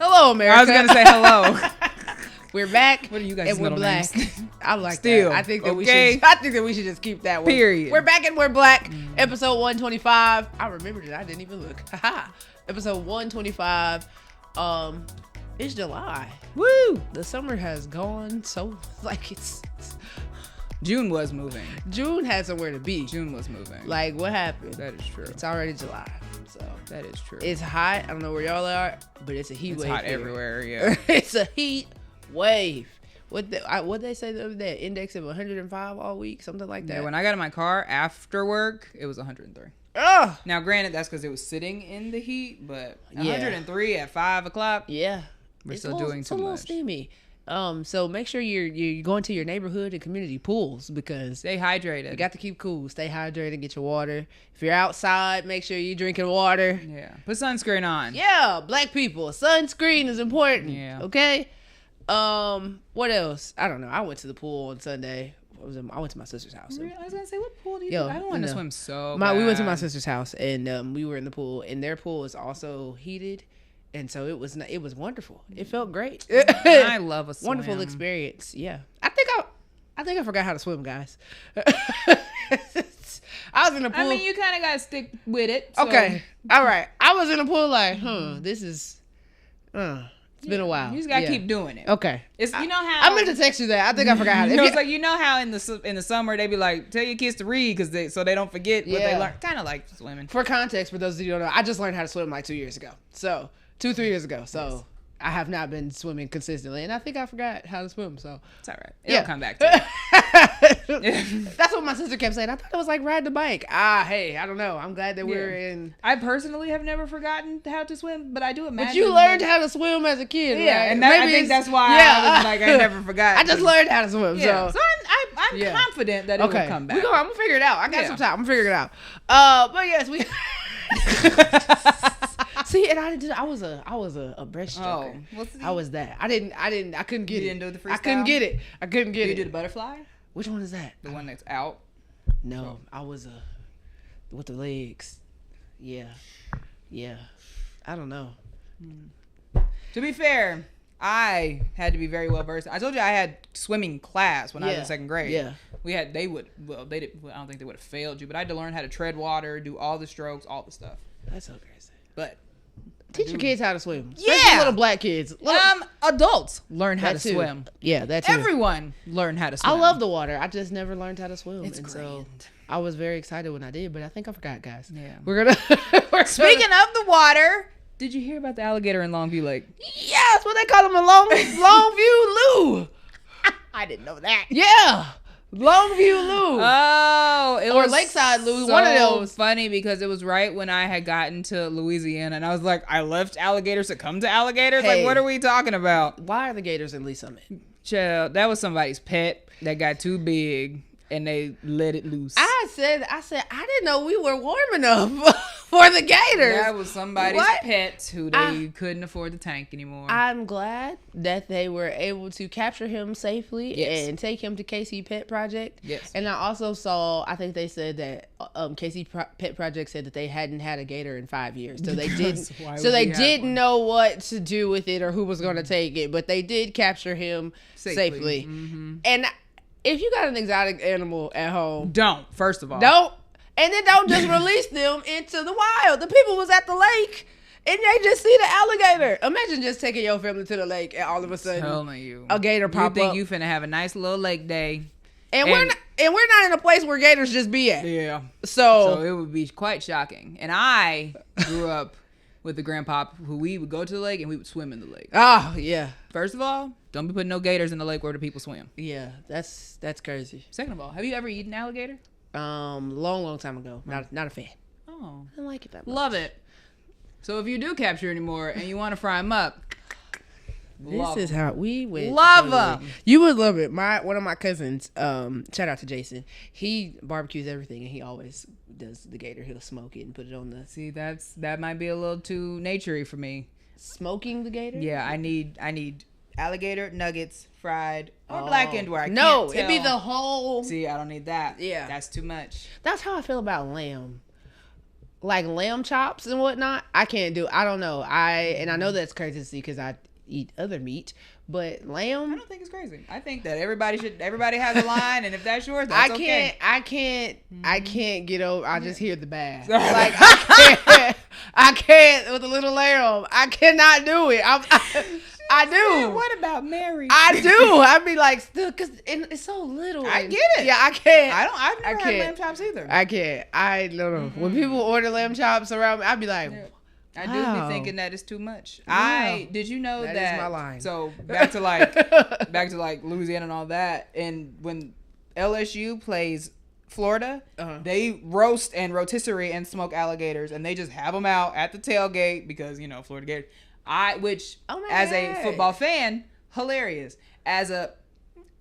Hello, America. I was gonna say hello. We're back. What are you guys? And we're black. I like Still, that. I think that okay? we should just keep that one. Period. We're back and we're black. Episode 125. I remembered it. I didn't even look. Episode 125. It's July. Woo! The summer has gone so it's June was moving. June had somewhere to be. June was moving. Like, what happened? That is true. It's already July. So That is true. it's hot. I don't know where y'all are, but it's a heat wave. It's hot here. everywhere. Yeah. It's a heat wave. What they say the other day? Index of 105 all week, something like that. Yeah. When I got in my car after work, it was 103. Ugh. Now, granted, that's because it was sitting in the heat, but Yeah. 103 at 5 o'clock. Yeah, We're it's still doing it's too a little much. steamy. So make sure you're going to your neighborhood and community pools because Stay hydrated. you got to keep cool. Stay hydrated. Get your water. If you're outside, make sure you're drinking water. Yeah. Put sunscreen on. Yeah, black people. Sunscreen is important. Yeah. Okay. What else? I don't know. I went to the pool on Sunday. I went to my sister's house. I was gonna say, what pool do you? Yo, I don't want to no. swim so We went to bad. my sister's house and we were in the pool, and their pool is also heated, and so it was wonderful. It felt great. I love a swim. Wonderful experience. Yeah, I think I forgot how to swim, guys. I was in the pool. I mean, you kind of gotta stick with it. So. Okay, all right. I was in the pool like, this is. It's been a while. You just gotta Yeah. keep doing it. Okay. It's you know how I meant to text you that. I think I forgot how to. it's like you know how in the summer they be like tell your kids to read because they don't forget what they Yeah. learn. Kind of like swimming. For context, for those of you who don't know, I just learned how to swim like 2 years ago. So 2-3 years ago. So Yes. I have not been swimming consistently, and I think I forgot how to swim. So It's all right. It'll come back to you. that's what my sister kept saying. I thought it was like riding a bike. Hey, I don't know. I'm glad that we're in. I personally have never forgotten how to swim, but I do imagine. But you learned how to swim as a kid, Yeah, right? and I think it's- that's why I was like I never forgot. I just learned how to swim. Yeah. So. So I'm Yeah. confident that it will come back. I'm gonna figure it out. I got Yeah. some time. I'm figuring it out. But yes, we. See, and I was a breaststroker. I was that. I couldn't get it. You didn't do the freestyle? I couldn't get it. You did the butterfly, Which one is that? the one that's out. No, I was with the legs. Yeah. I don't know. To be fair, I had to be very well versed. I told you I had swimming class when I was in second grade. Yeah. They did. I don't think they would have failed you, but I had to learn how to tread water, do all the strokes, all the stuff. That's so crazy. But Teach your kids how to swim. Yeah. Especially little black kids. adults learn how to That too. swim. Yeah, that too. Everyone learn how to swim. I love the water. I just never learned how to swim. It's and so grand. I was very excited when I did, but I think I forgot, guys. Yeah. We're gonna Speaking of the water, did you hear about the alligator in Longview Lake? Yeah, that's what they call him, a Longview Lou. I didn't know that. Yeah. Longview Lou. Oh, it Or was Lakeside Lou, so one of those. Funny because it was right when I had gotten to Louisiana, and I was like, I left alligators to come to alligators. Hey. Like, what are we talking about? Why are the Gators in Lee Summit? Child, that was somebody's pet that got too big, and they let it loose. I said I didn't know we were warm enough for the Gators. That was somebody's What? pet who they couldn't afford the tank anymore. I'm glad that they were able to capture him safely Yes. and take him to KC Pet Project. Yes. And I also saw, I think they said that Pet Project said that they hadn't had a gator in 5 years, so they didn't. Why So would they we have didn't one? know what to do with it or who was going to take it, but they did capture him safely. And if you got an exotic animal at home, Don't, first of all. don't, and then don't just release them into the wild. The people was at the lake and they just see the alligator. Imagine just taking your family to the lake and all of a sudden Telling you. a gator pop You think up. you finna have a nice little lake day. and we're not in a place where gators just be at. Yeah. So So it would be quite shocking. And I grew up with a grandpa who we would go to the lake and we would swim in the lake. yeah. First of all, don't be putting no gators in the lake where the people swim. Yeah, that's crazy. Second of all, have you ever eaten alligator? Long time ago. Not a fan. Oh, I don't like it that much. love it. So if you do capture anymore and you want to fry them up, This is how we went. Love totally. 'em. You would love it. One of my cousins, shout out to Jason. He barbecues everything, and he always does the gator. He'll smoke it and put it on the see that might be a little too naturey for me. smoking the gator. Yeah, I need alligator nuggets fried or blackened where I no, can't it'd be tell. the whole. See, I don't need that. Yeah. That's too much. That's how I feel about lamb. like lamb chops and whatnot, I can't do. I don't know. I know that's crazy to see because I eat other meat, but lamb. I don't think it's crazy. I think that everybody has a line, and if that's yours, that's okay. I can't get over. I just hear the bass. Like I can't with a little lamb. I cannot do it. I do. What about Mary? I do. I'd be like, still, cause it's so little. I get it. Yeah, I can't. I've never had lamb chops either. I can't. I don't know. When people order lamb chops around me, I'd be like, I do be thinking that it's too much. Wow. Did you know that? That is my line. So back to like Louisiana and all that, and when LSU plays Florida, they roast and rotisserie and smoke alligators, and they just have them out at the tailgate because Florida Gators. As a football fan, hilarious. As a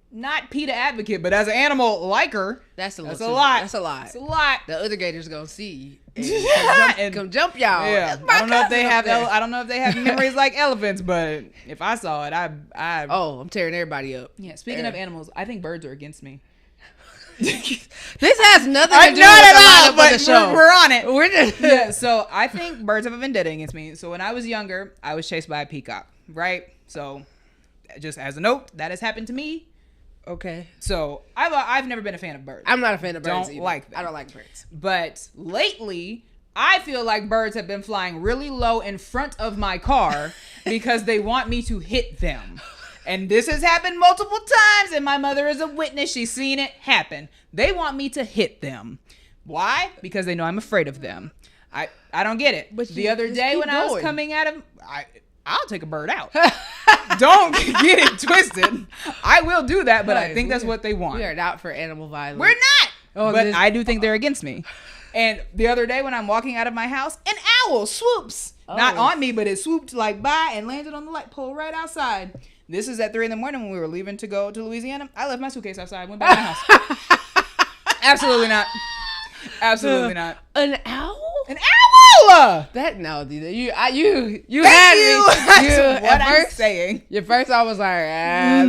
not PETA advocate, but as an animal liker, that's a lot. That's a lot. The other gators gonna see and come jump y'all. Yeah. I don't know if they have memories like elephants, but if I saw it, I'm tearing everybody up. Yeah. Speaking of animals, I think birds are against me. This has nothing to do with the lineup of the show. We're on it. We're just yeah. So I think birds have a vendetta against me. So when I was younger, I was chased by a peacock. Right. So just as a note, that has happened to me. Okay. So I've never been a fan of birds. I'm not a fan of birds. Don't like them. I don't like birds. But lately, I feel like birds have been flying really low in front of my car because they want me to hit them. And this has happened multiple times, and my mother is a witness. She's seen it happen. They want me to hit them. Why? Because they know I'm afraid of them. I don't get it. But the other day when I was coming at him, I'll take a bird out. Don't get it twisted. I will do that, but I think that's what they want. We are not for animal violence. We're not. But I do think they're against me. And the other day when I'm walking out of my house, an owl swoops. Not on me, but it swooped like by and landed on the light pole right outside. This is at 3 a.m. when we were leaving to go to Louisiana. I left my suitcase outside, went back to my house. Absolutely not. Absolutely not. An owl? An owl! That no, dude. You Thank had you. me. That's what I'm saying. At first I was like,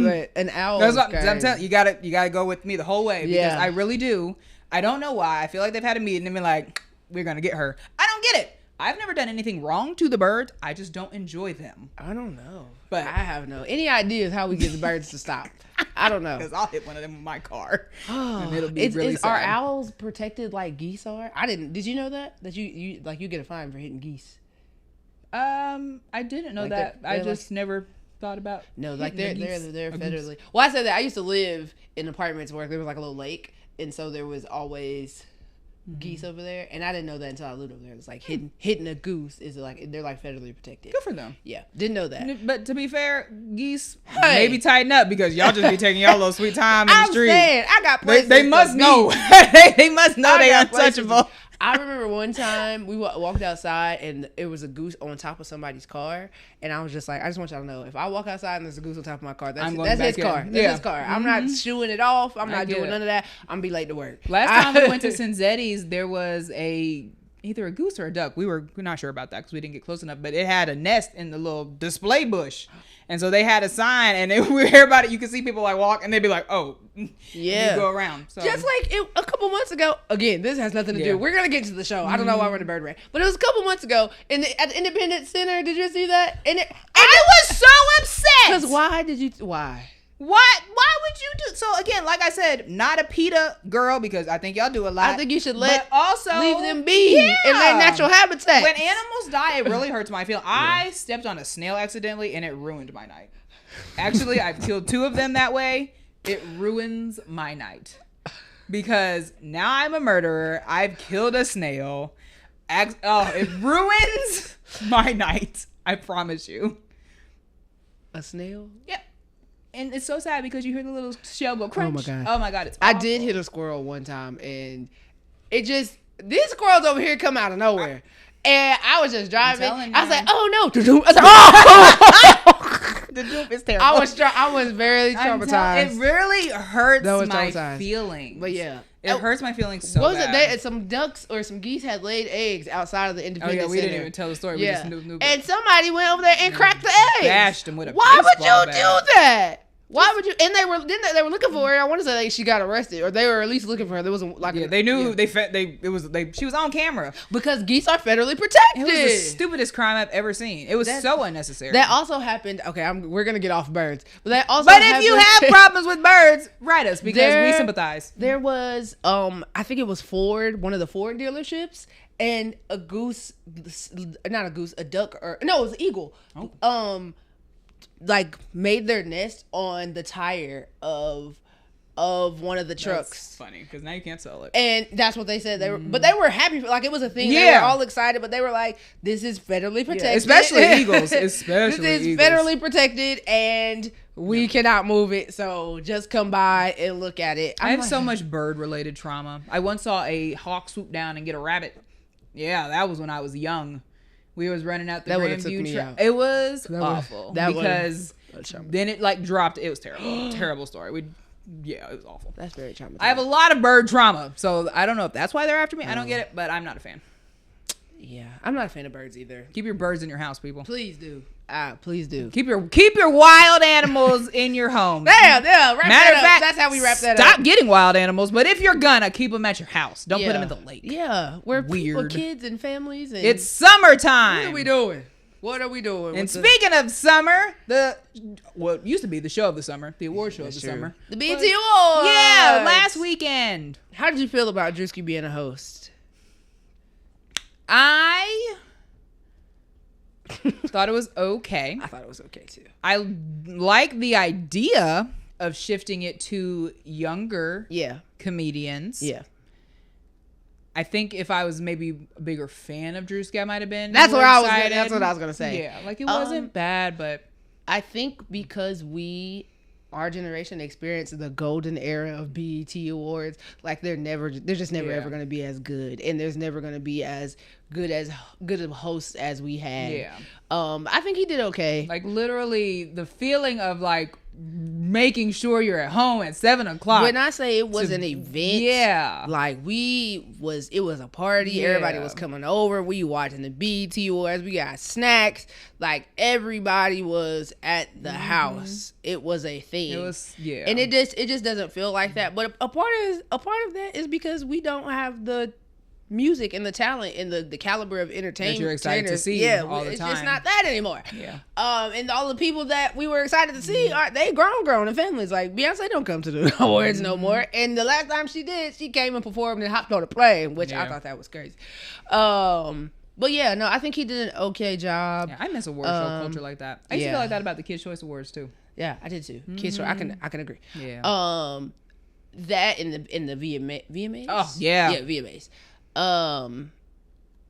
but an owl. That's what I'm telling you. You gotta go with me the whole way because I really do. I don't know why. I feel like they've had a meeting and been like, we're gonna get her. I don't get it. I've never done anything wrong to the birds. I just don't enjoy them. I don't know. But I have any ideas how we get the birds to stop. I don't know. Because I'll hit one of them with my car. And it'll be really sad. Are owls protected like geese are? Did you know that? That you get a fine for hitting geese? I didn't know that. I just never thought about. No, like they're federally. Well, I said that I used to live in apartments where there was like a little lake, and so there was always geese over there, and I didn't know that until I lived over there. It's like hitting a goose is like they're like federally protected. Good for them. Yeah, didn't know that. But to be fair, geese maybe tighten up because y'all just be taking y'all little sweet time in the street. I'm saying I got places. They must know. They must know they untouchable. I remember one time we walked outside and it was a goose on top of somebody's car, and I was just like, I just want y'all to know, if I walk outside and there's a goose on top of my car, that's his car. That's his car. I'm not shooing it off. I'm not doing none of that. I'm gonna be late to work. Last time we went to Cinzetti's, there was either a goose or a duck. We're not sure about that because we didn't get close enough, but it had a nest in the little display bush. And so they had a sign, and everybody, you could see people like walk, and they'd be like, "Oh, yeah, you go around." So. Just like a couple months ago. Again, this has nothing to do. We're gonna get to the show. I don't know why we're in a bird rant, but it was a couple months ago at the Independence Center. Did you see that? And I was so upset. Because why? Why would you do so? Again, like I said, not a PETA girl because I think y'all do a lot. I think you should leave them be in their natural habitat. When animals die, it really hurts my feelings. I stepped on a snail accidentally and it ruined my night. Actually, I've killed 2 of them that way. It ruins my night because now I'm a murderer. I've killed a snail. It ruins my night. I promise you. A snail? Yep. And it's so sad because you hear the little shell go crunch. Oh my god, it's awful. I did hit a squirrel one time, and these squirrels over here come out of nowhere. And I was just driving. I was like, "Oh no!" I was like, "Oh!" The doop is terrible. I was very traumatized. It really hurts my feelings. But yeah, it hurts my feelings so bad. Was it some ducks or some geese had laid eggs outside of the Independence Center? We didn't even tell the story. Yeah. We just knew. And somebody went over there and cracked the eggs. Bashed them with a Why would you baseball do that? Why would you? And they were looking for her. I want to say like she got arrested, or they were at least looking for her. There wasn't like they knew she was on camera because geese are federally protected. It was the stupidest crime I've ever seen. It was so unnecessary. That also happened. Okay, we're gonna get off birds, but that also. But if you have problems with birds, write us because we sympathize. There was I think it was Ford, one of the Ford dealerships, and a duck, or no, it was an eagle. Oh. Like made their nest on the tire of one of the trucks. That's funny because now you can't sell it. And that's what they said. But they were happy. Like it was a thing. Yeah. They were all excited, but they were like, "This is federally protected." Yeah, especially eagles. This is federally protected, and we cannot move it. So just come by and look at it. I have so much bird-related trauma. I once saw a hawk swoop down and get a rabbit. Yeah, that was when I was young. We was running out the Grandview. It was awful because then it like dropped. It was terrible. Terrible story. It was awful. That's very traumatizing. I have a lot of bird trauma, so I don't know if that's why they're after me. I don't get it, but I'm not a fan. Yeah, I'm not a fan of birds either. Keep your birds in your house, people. Please do. Please do. Keep your wild animals in your home. Matter of fact, that's how we wrap that up. Stop getting wild animals, but if you're gonna keep them at your house, don't put them in the lake. Yeah, we're weird kids and families. And it's summertime. What are we doing? What are we doing? And speaking of summer, it used to be the show of the summer, the award show of the summer, the BET Awards. Yeah, last weekend. How did you feel about Drewski being a host? I thought it was okay. I thought it was okay too. I like the idea of shifting it to younger comedians. Yeah. I think if I was maybe a bigger fan of Drewski, I might have been. That's what I was gonna say. Yeah, like it wasn't bad, but I think because our generation experienced the golden era of BET Awards, like they're just never ever gonna be as good, and there's never gonna be as good of hosts as we had. Yeah. I think he did okay. Like literally the feeling of like making sure you're at home at 7:00. When I say it was an event, like it was a party. Yeah. Everybody was coming over. We watching the BET Awards. We got snacks. Like everybody was at the house. It was a thing. It was and it just doesn't feel like that. But a part of that is because we don't have the music and the talent and the caliber of entertainment that you're excited to see all the time. It's just not that anymore. Yeah. And all the people that we were excited to see they grown and families. Like Beyonce don't come to the awards no more. And the last time she did, she came and performed and hopped on a plane, which I thought that was crazy. But yeah, no, I think he did an okay job. Yeah, I miss award show culture like that. I used to feel like that about the Kids' Choice Awards too. Yeah, I did too. Kids' Choice, I can agree. Yeah. That in the VMAs. Oh yeah. Yeah, VMAs.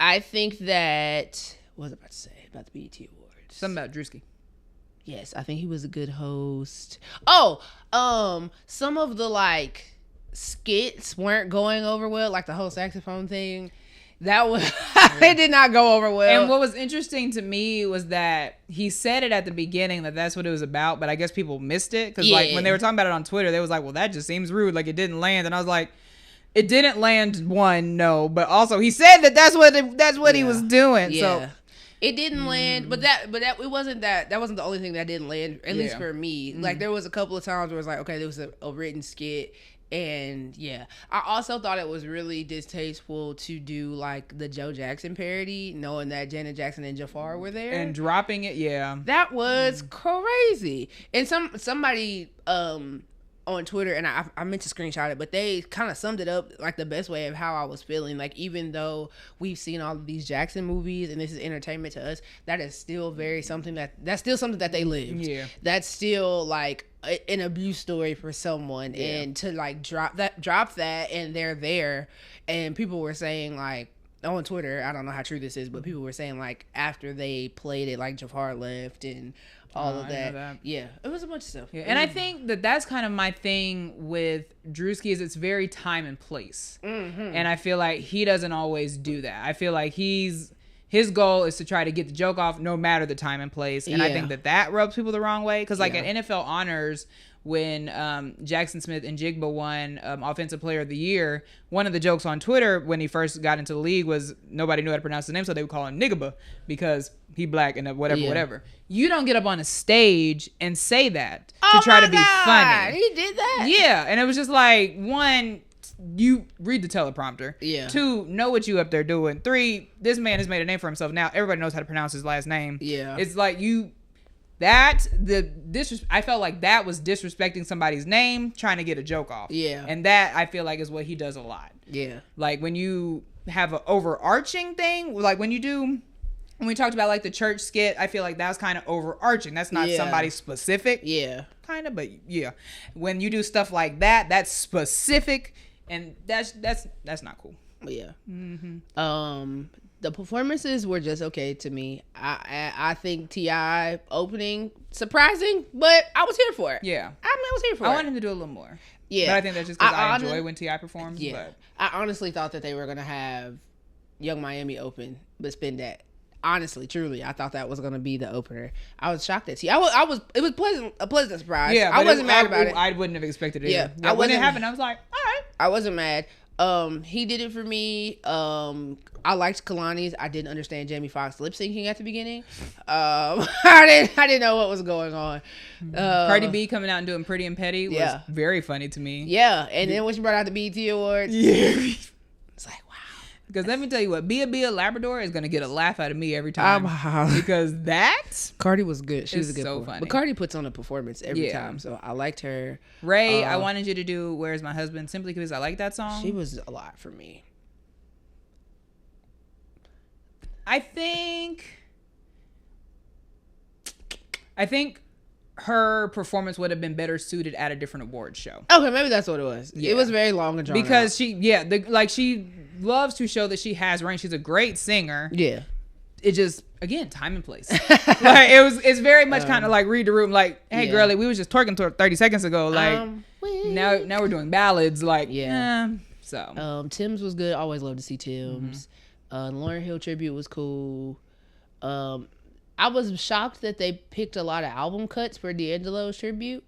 I think that what was I about to say about the BET Awards? Something about Drewski. Yes, I think he was a good host. Oh, some of the like skits weren't going over well, like the whole saxophone thing. That was it did not go over well. And what was interesting to me was that he said it at the beginning that's what it was about, but I guess people missed it because like when they were talking about it on Twitter, they was like, "Well, that just seems rude. Like it didn't land." And I was like, it didn't land, no, but also he said that's what he was doing. Yeah. So it didn't land, but it wasn't that wasn't the only thing that didn't land, at least for me. Like there was a couple of times where it was like, okay, there was a written skit, and I also thought it was really distasteful to do like the Joe Jackson parody, knowing that Janet Jackson and Jafar were there and dropping it. Yeah, that was crazy. And somebody on Twitter, and I meant to screenshot it, but they kind of summed it up like the best way of how I was feeling. Like even though we've seen all of these Jackson movies and this is entertainment to us, that is still something that they lived. Yeah, that's still like an abuse story for someone, and to like drop that, and they're there, and people were saying like on Twitter, I don't know how true this is, but people were saying like after they played it, like Jafar left and all of that. Yeah, it was a bunch of stuff. Yeah. And I think that's kind of my thing with Drewski is it's very time and place. Mm-hmm. And I feel like he doesn't always do that. I feel like he's his goal is to try to get the joke off no matter the time and place. And I think that rubs people the wrong way. Because, like, at NFL Honors, when Jackson Smith and Jigba won Offensive Player of the Year, one of the jokes on Twitter when he first got into the league was nobody knew how to pronounce his name, so they would call him Niggaba because he black and whatever. You don't get up on a stage and say that to try to be funny. He did that? Yeah, and it was just like, one, you read the teleprompter. Yeah. 2, know what you up there doing. 3, this man has made a name for himself. Now everybody knows how to pronounce his last name. Yeah. It's like I felt like that was disrespecting somebody's name, trying to get a joke off. Yeah. And that I feel like is what he does a lot. Yeah. Like when you have an overarching thing, like when we talked about like the church skit, I feel like that was kind of overarching. That's not somebody specific. Yeah. Kind of, but yeah. When you do stuff like that, that's specific, and that's not cool. Yeah. Mm-hmm. The performances were just okay to me. I think T.I. opening surprising, but I was here for it. Yeah. I was here for it. I want him to do a little more. Yeah. But I think that's just because I enjoy when T.I. performs. Yeah. But I honestly thought that they were gonna have Young Miami open, but spin that. Honestly, truly, I thought that was gonna be the opener. I was shocked at T.I. It was a pleasant surprise. Yeah, I wasn't mad about it. I wouldn't have expected it. Yeah, when it happened, I was like, all right. I wasn't mad. He did it for me. I liked Kalani's. I didn't understand Jamie Foxx lip syncing at the beginning. I didn't know what was going on. Cardi B coming out and doing Pretty and Petty was very funny to me. Yeah, and then when she brought out the BET Awards, it's like, wow. Because let me tell you what, Bia Labrador is gonna get a laugh out of me every time. Because Cardi was good. She was a good so funny. But Cardi puts on a performance every time, so I liked her. Ray, I wanted you to do "Where's My Husband" simply because I like that song. She was a lot for me. I think her performance would have been better suited at a different awards show. Okay, maybe that's what it was. Yeah. It was very long and drawn because out. she loves to show that she has range. She's a great singer. Yeah. It just, again, time and place. Like it's very much kind of like read the room. Like, hey, girlie, we was just twerking 30 seconds ago. Like now we're doing ballads. Like, so Tim's was good. Always love to see Tim's. Lauryn Hill tribute was cool. I was shocked that they picked a lot of album cuts for D'Angelo's tribute.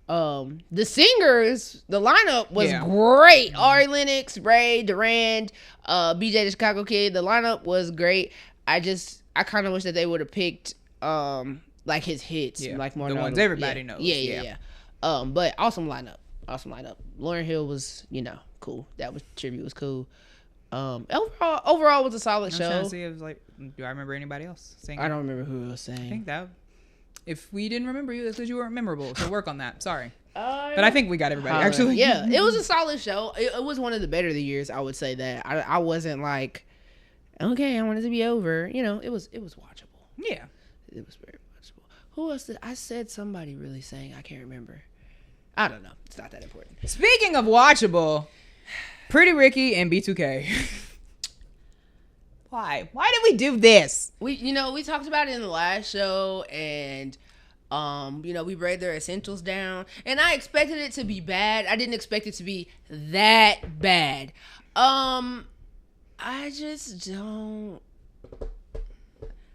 The singers, the lineup was great. Ari Lennox, Ray, Durand, BJ the Chicago Kid. The lineup was great. I kind of wish that they would have picked like his hits, like more the ones everybody knows. Yeah. But awesome lineup. Lauryn Hill was, cool. That tribute was cool. Overall was a solid show. I'm trying to see if do I remember anybody else singing? I don't remember who was saying. I think that if we didn't remember you, that's because you weren't memorable. So work on that. Sorry. But I think we got everybody actually. Yeah, it was a solid show. It was one of the better of the years. I would say that. I wasn't like, okay, I want it to be over. It was watchable. Yeah, it was very watchable. Who else I said somebody really sang? I can't remember. I don't know. It's not that important. Speaking of watchable, Pretty Ricky and B2K. Why did we do this? We talked about it in the last show, and we read their essentials down, and I expected it to be bad. I didn't expect it to be that bad. I just don't.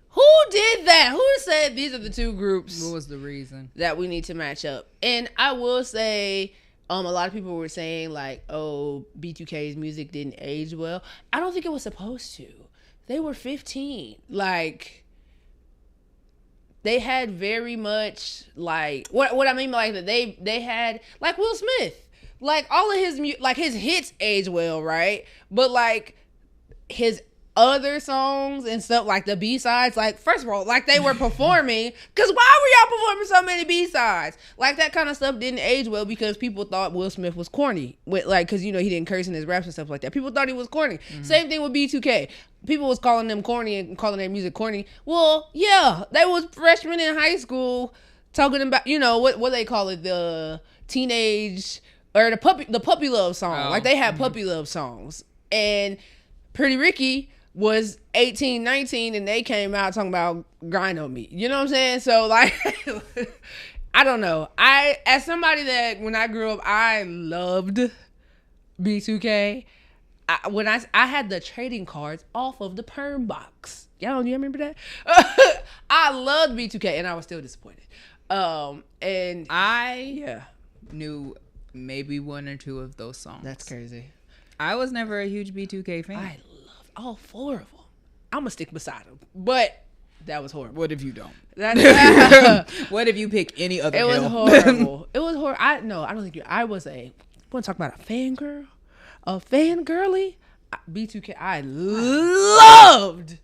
Who did that? Who said these are the two groups? What was the reason that we need to match up? And I will say, a lot of people were saying like, oh, B2K's music didn't age well. I don't think it was supposed to. They were 15. Like, they had very much like what I mean like that they had like Will Smith. Like all of his hits age well, right? But like his other songs and stuff, like the B-sides, like first of all, like they were performing, because why were y'all performing so many B-sides? Like that kind of stuff didn't age well because people thought Will Smith was corny, with like, because he didn't curse in his raps and stuff like that. People thought he was corny. Same thing with B2K. People was calling them corny and calling their music corny. Well, yeah, they was freshmen in high school talking about what they call it, the teenage or the puppy love song. Like they had puppy love songs, and Pretty Ricky was 18, 19, and they came out talking about grind on me. You know what I'm saying? So like, I don't know. As somebody that when I grew up, I loved B2K. I had the trading cards off of the perm box. Y'all, you remember that? I loved B2K, and I was still disappointed. And I knew maybe one or two of those songs. That's crazy. I was never a huge B2K fan. I love all 4 of them. I'm gonna stick beside them, but that was horrible. What if you don't? What if you pick any other? It was horrible. It was horrible. I don't think I was a. Want to talk about a fangirl? A fangirly? B2K. I loved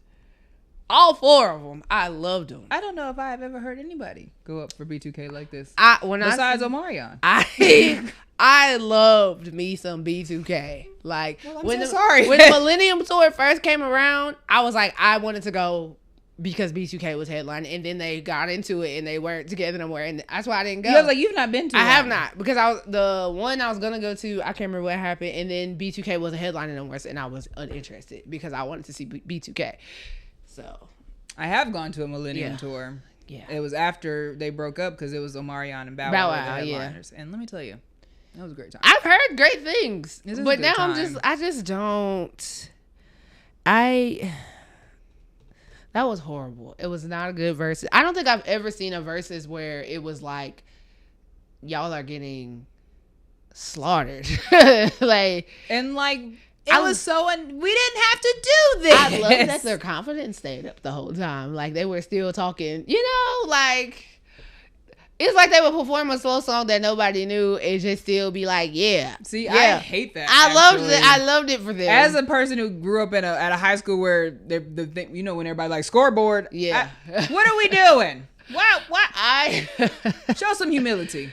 all 4 of them. I loved them. I don't know if I've ever heard anybody go up for B2K like this. Besides Omarion. I loved me some B2K. Like, well, when sorry. When the Millennium Tour first came around, I was like, I wanted to go because B2K was headlining, and then they got into it and they weren't together no more, and that's why I didn't go. You was like, you've not been to. I have not, because the one I was gonna go to, I can't remember what happened, and then B2K wasn't headlining no more, and I was uninterested because I wanted to see B2K. So I have gone to a Millennium Tour. Yeah, it was after they broke up because it was Omarion and Bow Wow the headliners. And let me tell you, that was a great time. I've heard great things, but now I just don't. That was horrible. It was not a good versus. I don't think I've ever seen a versus where it was like, y'all are getting slaughtered. It was so, we didn't have to do this. I love that their confidence stayed up the whole time. Like, they were still talking, like, it's like they would perform a slow song that nobody knew and just still be like, yeah. See, yeah. I hate that. I loved it for them. As a person who grew up at a high school where the thing, when everybody like scoreboard. Yeah. What are we doing? What? Show some humility.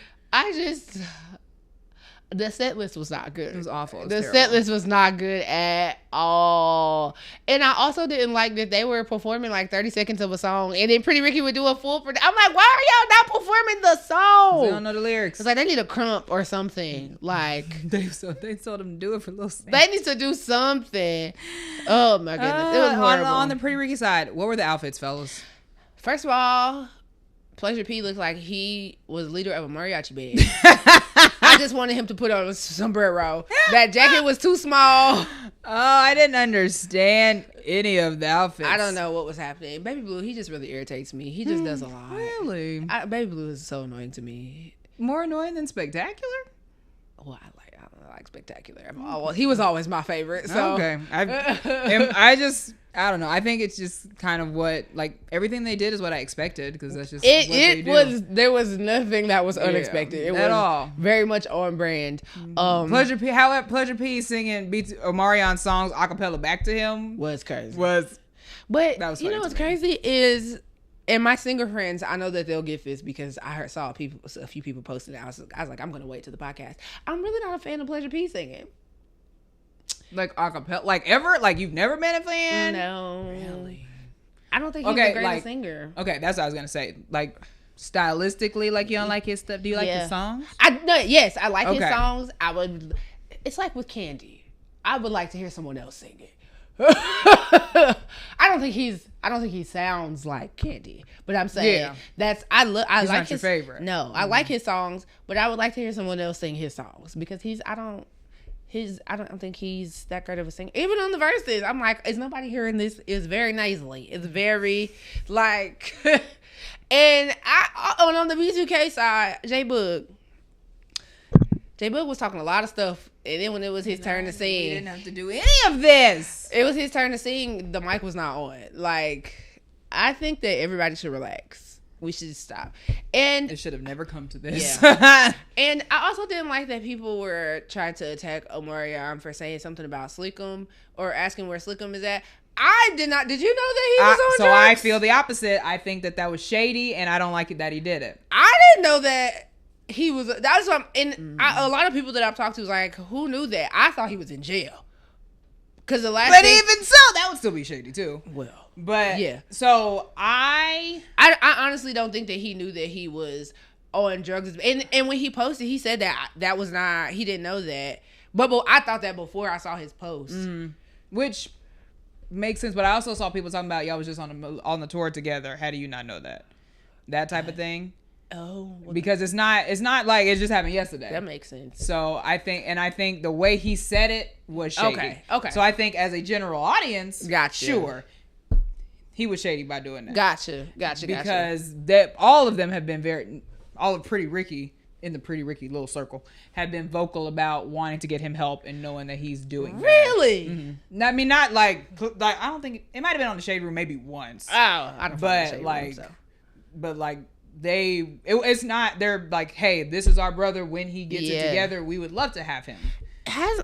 The set list was not good. It was awful. The set list was not good at all. And I also didn't like that they were performing like 30 seconds of a song, and then Pretty Ricky would do a full. I'm like, why are y'all not performing the song? They don't know the lyrics. It's like they need a crump or something. Like they told them to do it for little. They need to do something. Oh my goodness, it was horrible. On the Pretty Ricky side, what were the outfits, fellas? First of all, Pleasure P looked like he was leader of a mariachi band. I just wanted him to put on a sombrero. That jacket was too small. Oh, I didn't understand any of the outfits. I don't know what was happening. Baby Blue, he just really irritates me. He just does a lot. Really? Baby Blue is so annoying to me. More annoying than Spectacular? Well, I like Spectacular. He was always my favorite. So. Okay. I don't know. I think it's just kind of what, like, everything they did is what I expected, because that's just what they do. There was nothing that was unexpected. It at was all. Very much on brand. Pleasure P singing Omarion's songs a cappella back to him was crazy. That was you know what's crazy is, and my singer friends, I know that they'll get this because I saw a few people posting it. I was like, I'm going to wait to the podcast. I'm really not a fan of Pleasure P singing. Like acapella, like ever? Like you've never been a fan? No. Really? I don't think he's the greatest singer. Okay, that's what I was gonna say. Like stylistically, like you don't like his stuff. Do you like his songs? Yes, I like his songs. It's like with Candy. I would like to hear someone else sing it. I don't think he sounds like Candy, but I'm saying I like his favorite. No, I like his songs, but I would like to hear someone else sing his songs because I don't think he's that great of a singer. Even on the verses, I'm like, is nobody hearing this? It's very nasally. It's very like, and on the B2K side, J Boog was talking a lot of stuff, and then when it was his turn to sing, he didn't have to do any of this. It was his turn to sing. The mic was not on. Like, I think that everybody should relax. We should stop. And it should have never come to this. Yeah. And I also didn't like that people were trying to attack Omarion for saying something about Slickum or asking where Slickum is at. I did not. Did you know that he was on drugs? So I feel the opposite. I think that was shady, and I don't like it that he did it. I didn't know that he was. That's what. A lot of people that I've talked to was like, "Who knew that?" I thought he was in jail. Because the last. But even so, that would still be shady too. Well. But yeah, so I honestly don't think that he knew that he was on drugs. And when he posted, he said that was not, he didn't know that. But I thought that before I saw his post, which makes sense. But I also saw people talking about y'all was just on the tour together. How do you not know that type of thing? Oh, because it's not like it just happened yesterday. That makes sense. So I think the way he said it was shady. Okay. So I think as a general audience, gotcha. Sure. He was shady by doing that. Gotcha. Because that all of them have been all of Pretty Ricky in the Pretty Ricky little circle have been vocal about wanting to get him help and knowing that he's doing really. Mm-hmm. I mean, not like I don't think it might have been on the Shade Room maybe once. Oh, I don't. But like, but like it's not. They're like, hey, this is our brother. When he gets it together, we would love to have him.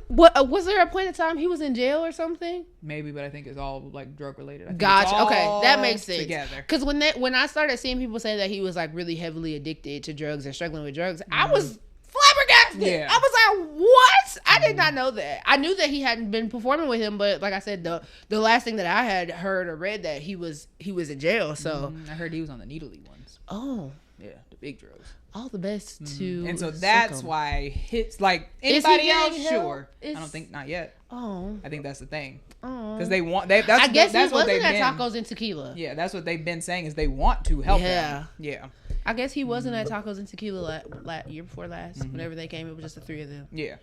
Was there a point in time he was in jail or something? Maybe, but I think it's all like drug related. Gotcha. Okay, that makes sense. Together. Because when I started seeing people say that he was like really heavily addicted to drugs and struggling with drugs, I was flabbergasted. Yeah. I was like, what? I did not know that. I knew that he hadn't been performing with him, but like I said, the last thing that I had heard or read that he was in jail. So I heard he was on the needly ones. Oh, yeah, the big drugs. All the best to and so that's why hits like anybody else. Sure, I don't think not yet. Oh, I think that's the thing because they want. I guess that's what they've been. Tacos and Tequila. Yeah, that's what they've been saying is they want to help him. Yeah. I guess he wasn't at Tacos and Tequila year before last. Whenever they came, it was just the three of them. Yeah.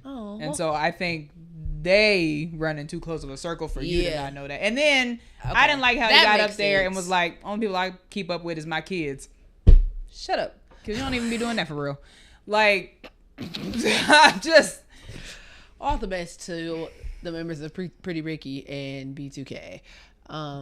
Oh. And so I think they run in too close of a circle for you to not know that. And then I didn't like how he got up there and was like, only people I keep up with is my kids. Shut up. Because you don't even be doing that for real. Like, just... All the best to the members of Pretty Ricky and B2K.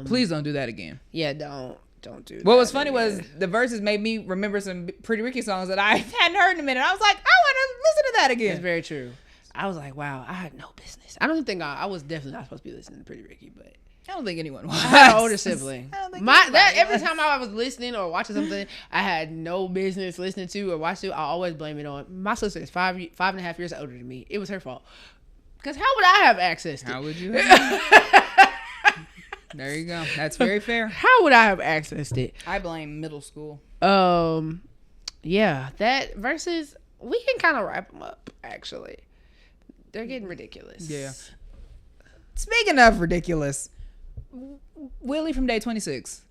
Please don't do that again. Yeah, don't do that. What was funny was the verses made me remember some Pretty Ricky songs that I hadn't heard in a minute. I was like, I want to listen to that again. That's very true. I was like, wow, I had no business. I don't think I was definitely not supposed to be listening to Pretty Ricky, but... I don't think anyone was. I had an older sibling. Every time I was listening or watching something I had no business listening to or watching, I always blame it on my sister. Is 5.5 years older than me. It was her fault. Because how would I have access to it? How would you? There you go. That's very fair. How would I have accessed it? I blame middle school. Yeah, that versus we can kind of wrap them up. Actually, they're getting ridiculous. Yeah. Speaking of ridiculous. Willie from Day 26.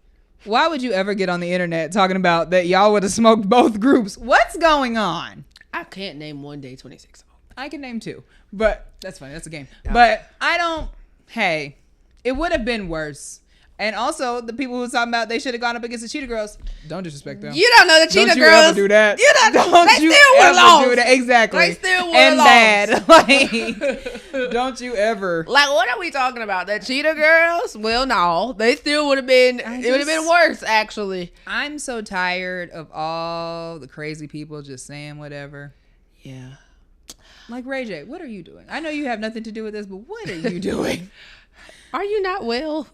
Why would you ever get on the internet talking about that y'all would have smoked both groups? What's going on? I can't name one Day 26 song. I can name two, but that's funny. That's a game. Okay. But I don't. Hey, it would have been worse. And also, the people who was talking about they should have gone up against the Cheetah Girls. Don't disrespect them. You don't know the Cheetah Girls. Don't you ever do that. You don't they you still ever lost. Do that. Exactly. They still would and lost. Like, don't you ever. Like, what are we talking about? The Cheetah Girls? Well, no. They still would have been, it would have been worse, actually. I'm so tired of all the crazy people just saying whatever. Yeah. Like, Ray J, what are you doing? I know you have nothing to do with this, but what are you doing? Are you not well?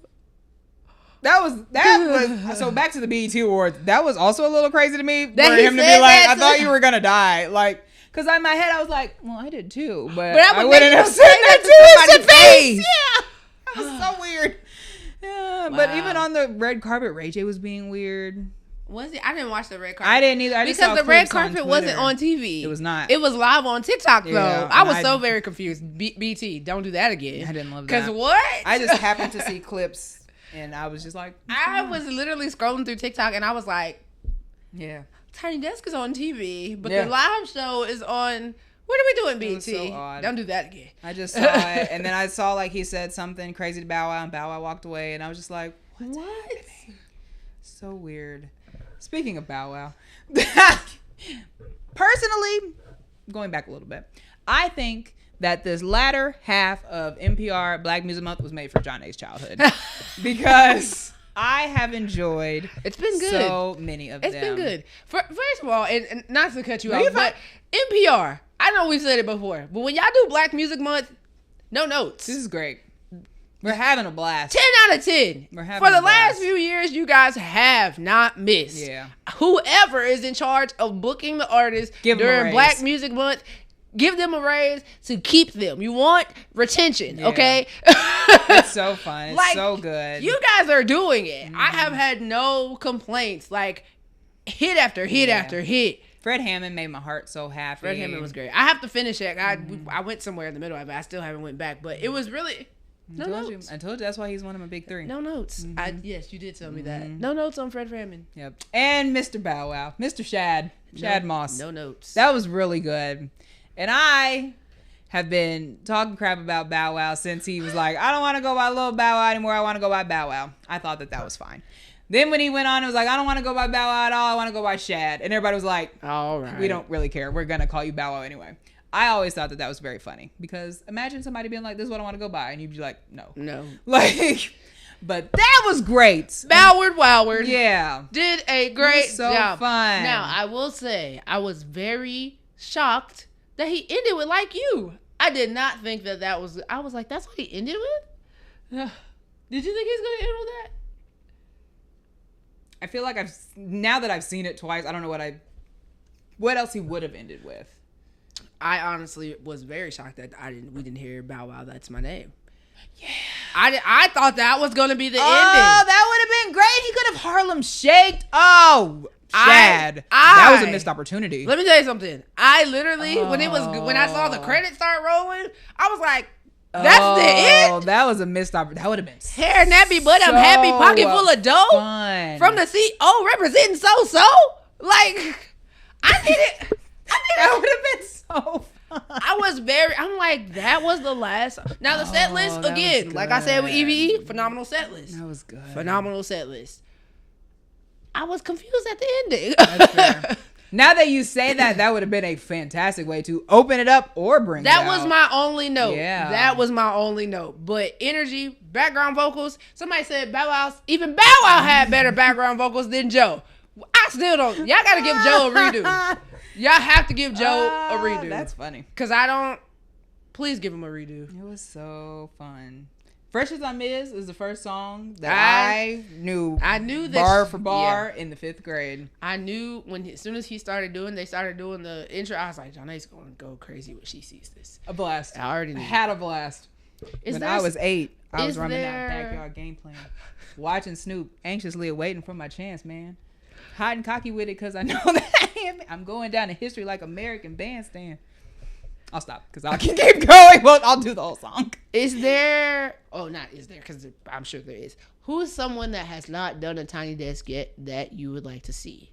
That was so back to the BET Awards. That was also a little crazy to me for him to be like, I thought you were gonna die, like, because in my head I was like, well, I did too, but I wouldn't have said that to his face. Yeah, that was so weird. Yeah, wow. But even on the red carpet, Ray J was being weird. Was he? I didn't watch the red carpet. I didn't either. I just because saw the red carpet wasn't on TV. It was not. It was live on TikTok though. Yeah, I was so very confused. BT, don't do that again. I didn't love that. Because what? I just happened to see clips. And I was just like... I was literally scrolling through TikTok and I was like... Yeah. Tiny Desk is on TV, but the live show is on... What are we doing, BT? So odd. Don't do that again. I just saw it. And then I saw like he said something crazy to Bow Wow and Bow Wow walked away. And I was just like... What's happening? So weird. Speaking of Bow Wow... Personally, going back a little bit, I think... that this latter half of NPR Black Music Month was made for Janaé's childhood. Because I have enjoyed it's been good. So many of them. It's been good. First of all, and not to cut you off, but NPR, I know we said it before, but when y'all do Black Music Month, no notes. This is great. We're having a blast. 10 out of 10. We're having For the a blast. last few years, you guys have not missed. Yeah. Whoever is in charge of booking the artists during Black Music Month, give them a raise to keep them. You want retention, okay? It's so fun. It's so good. You guys are doing it. I have had no complaints. Like, hit after hit after hit. Fred Hammond made my heart so happy. Fred Hammond was great. I have to finish it. I went somewhere in the middle of it. I still haven't went back. But it was really... I told you that's why he's one of my big three. No notes. Yes, you did tell me that. No notes on Fred Hammond. Yep. And Mr. Bow Wow. Mr. Shad Moss. No notes. That was really good. And I have been talking crap about Bow Wow since he was like, I don't want to go by Lil Bow Wow anymore. I want to go by Bow Wow. I thought that was fine. Then when he went on, it was like, I don't want to go by Bow Wow at all. I want to go by Shad. And everybody was like, all right, we don't really care. We're going to call you Bow Wow anyway. I always thought that was very funny because imagine somebody being like, this is what I want to go by. And you'd be like, no. Like, but that was great. Woward. Yeah. Did a great job. Fun. Now, I will say, I was very shocked that he ended with Like You. I did not think that was, I was like, that's what he ended with? Did you think he's going to end with that? I feel like now that I've seen it twice, I don't know what else he would have ended with. I honestly was very shocked that we didn't hear Bow Wow, That's My Name. Yeah. I thought that was going to be the ending. Oh, that would have been great. He could have Harlem Shaked. Oh, Shad. That was a missed opportunity. Let me tell you something. I literally, when I saw the credits start rolling, I was like, that's the end? Oh, that was a missed opportunity. That would have been hair nappy butt, I'm happy, pocket full of dough. Fun. From the CO representing so. Like, I did it. That would have been so fun. I'm like, that was the last. Now the set list, again, like I said with EVE, phenomenal set list. That was good. Phenomenal set list. I was confused at the ending. That's fair. Now that you say that would have been a fantastic way to open it up or bring it out. That was my only note. Yeah. That was my only note. But energy, background vocals. Somebody said even Bow Wow had better background vocals than Joe. I still don't. Y'all got to give Joe a redo. Y'all have to give Joe a redo. That's funny. Because please give him a redo. It was so fun. Fresh as I Miss is the first song that I knew. I knew that bar for bar in the 5th grade. I knew as soon as they started doing the intro, I was like, Janaé's going to go crazy when she sees this. A blast. I already knew. I had a blast. When I was 8, I was running that backyard game plan, watching Snoop, anxiously awaiting for my chance, man. Hot and cocky with it because I know that I'm going down in history like American Bandstand. I'll stop because I'll keep going. Well, I'll do the whole song. Is there? Oh, not is there, because I'm sure there is. Who is someone that has not done a Tiny Desk yet that you would like to see?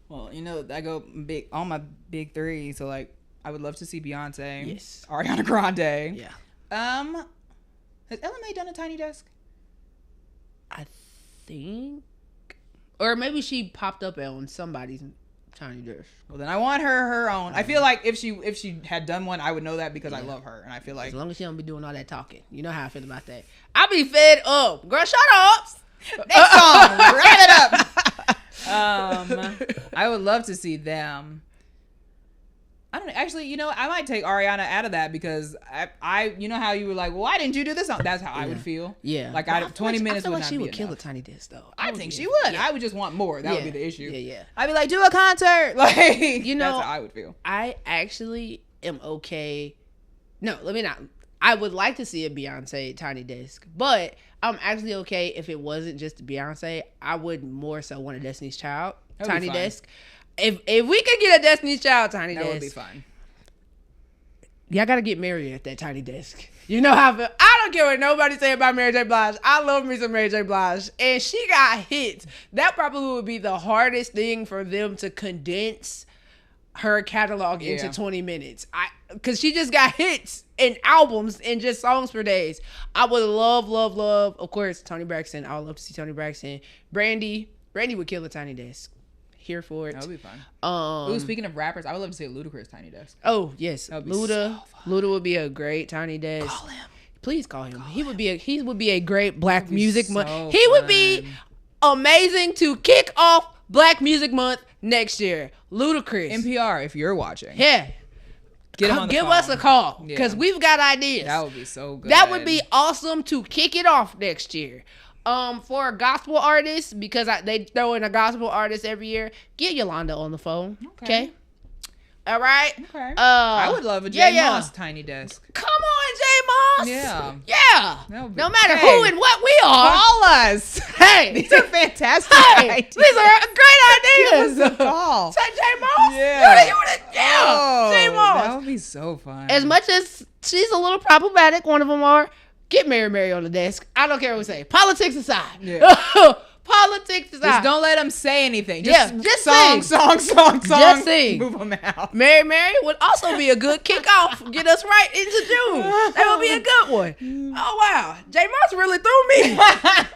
Well, I go big on my big 3. So like, I would love to see Beyonce. Yes. Ariana Grande. Yeah. Has Ella Mai done a Tiny Desk? I think, or maybe she popped up on somebody's Tiny Desk. Well, then I want her own. I feel like if she had done one, I would know that because I love her, and I feel like as long as she don't be doing all that talking, you know how I feel about that. I be fed up, girl. Shut up. Next song, wrap it up. I would love to see them. I don't know. Actually, I might take Ariana out of that because I you know how you were like, well, why didn't you do this song? That's how I would feel. Yeah. Like 20 minutes would not be enough. I feel like she would kill a Tiny Desk though. I think she would. Yeah. I would just want more. That would be the issue. Yeah. I'd be like, do a concert. Like, that's how I would feel. I actually am okay. No, let me not. I would like to see a Beyonce Tiny Desk, but I'm actually okay if it wasn't just Beyonce. I would more so want a Destiny's Child Tiny Desk. If we could get a Destiny's Child Tiny Desk, that would be fine. Y'all gotta get married at that Tiny Desk. You know how I feel. I don't care what nobody say about Mary J. Blige. I love me some Mary J. Blige, and she got hits. That probably would be the hardest thing for them to condense her catalog into 20 minutes. Because she just got hits and albums and just songs for days. I would love, of course, Toni Braxton. I would love to see Toni Braxton. Brandy would kill a Tiny Desk. Here for it. That would be fun. Speaking of rappers, I would love to see a Ludacris Tiny Desk. Oh yes, Luda. So Luda would be a great Tiny Desk. Call him. Please call him. He would be a great Black Music Month. He would be amazing to kick off Black Music Month next year. Ludacris. NPR, if you're watching. Yeah. Give us a call because we've got ideas. That would be so good. That would be awesome to kick it off next year. For a gospel artist, because they throw in a gospel artist every year, get Yolanda on the phone. Okay. All right. Okay. I would love a J Moss Tiny Desk. Come on, J Moss. Yeah. Yeah. No matter who and what we are. Call us. Hey. These are fantastic ideas. These are great ideas. Give us a call. Say J Moss. Yeah. J Moss. That would be so fun. As much as she's a little problematic, one of them are. Get Mary on the desk. I don't care what we say. Politics aside. Yeah. politics aside. Just don't let them say anything. Just song. Just sing. Move them out. Mary would also be a good kickoff. Get us right into June. That would be a good one. Oh wow, J Moss really threw me.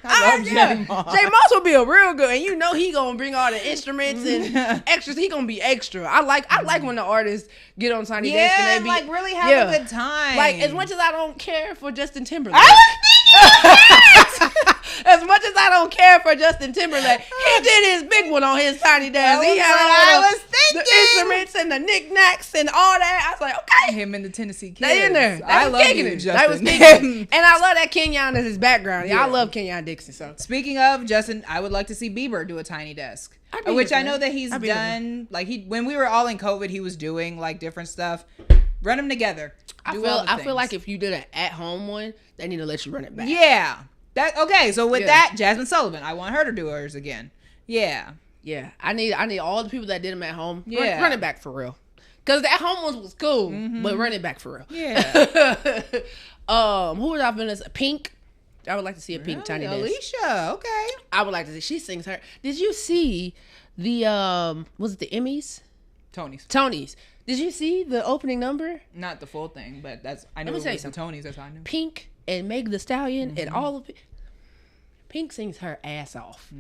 I love J Moss. J Moss would be a real good, and you know he gonna bring all the instruments and extras. He gonna be extra. I like when the artists get on Tiny Desk and they be like really have a good time. Like as much as I don't care for Justin Timberlake. As much as I don't care for Justin Timberlake, he did his big one on his Tiny Desk. He had all the instruments and the knickknacks and all that. I was like, okay. Him and the Tennessee Kids. They in there. I love you, Justin. They was kicking. And I love that Kenyon as his background. Yeah, I love Kenyon Dixon. So speaking of Justin, I would like to see Bieber do a Tiny Desk. Which I know that he's done. Like when we were all in COVID, he was doing like different stuff. Run them together. I feel like if you did an at-home one, they need to let you run it back. Yeah. So with that, Jasmine Sullivan, I want her to do hers again. Yeah. Yeah. I need all the people that did them at home. Yeah. Run it back for real. Because the at-home ones was cool, but run it back for real. Yeah. Who would I been as Pink? I would like to see a Pink Tiny Desk. Alicia, okay. I would like to see. She sings her. Did you see the was it the Emmys? Tonys. Did you see the opening number? Not the full thing, but I know it was the Tonys. That's how I knew. Pink and Meg Thee Stallion and all of it. Pink sings her ass off,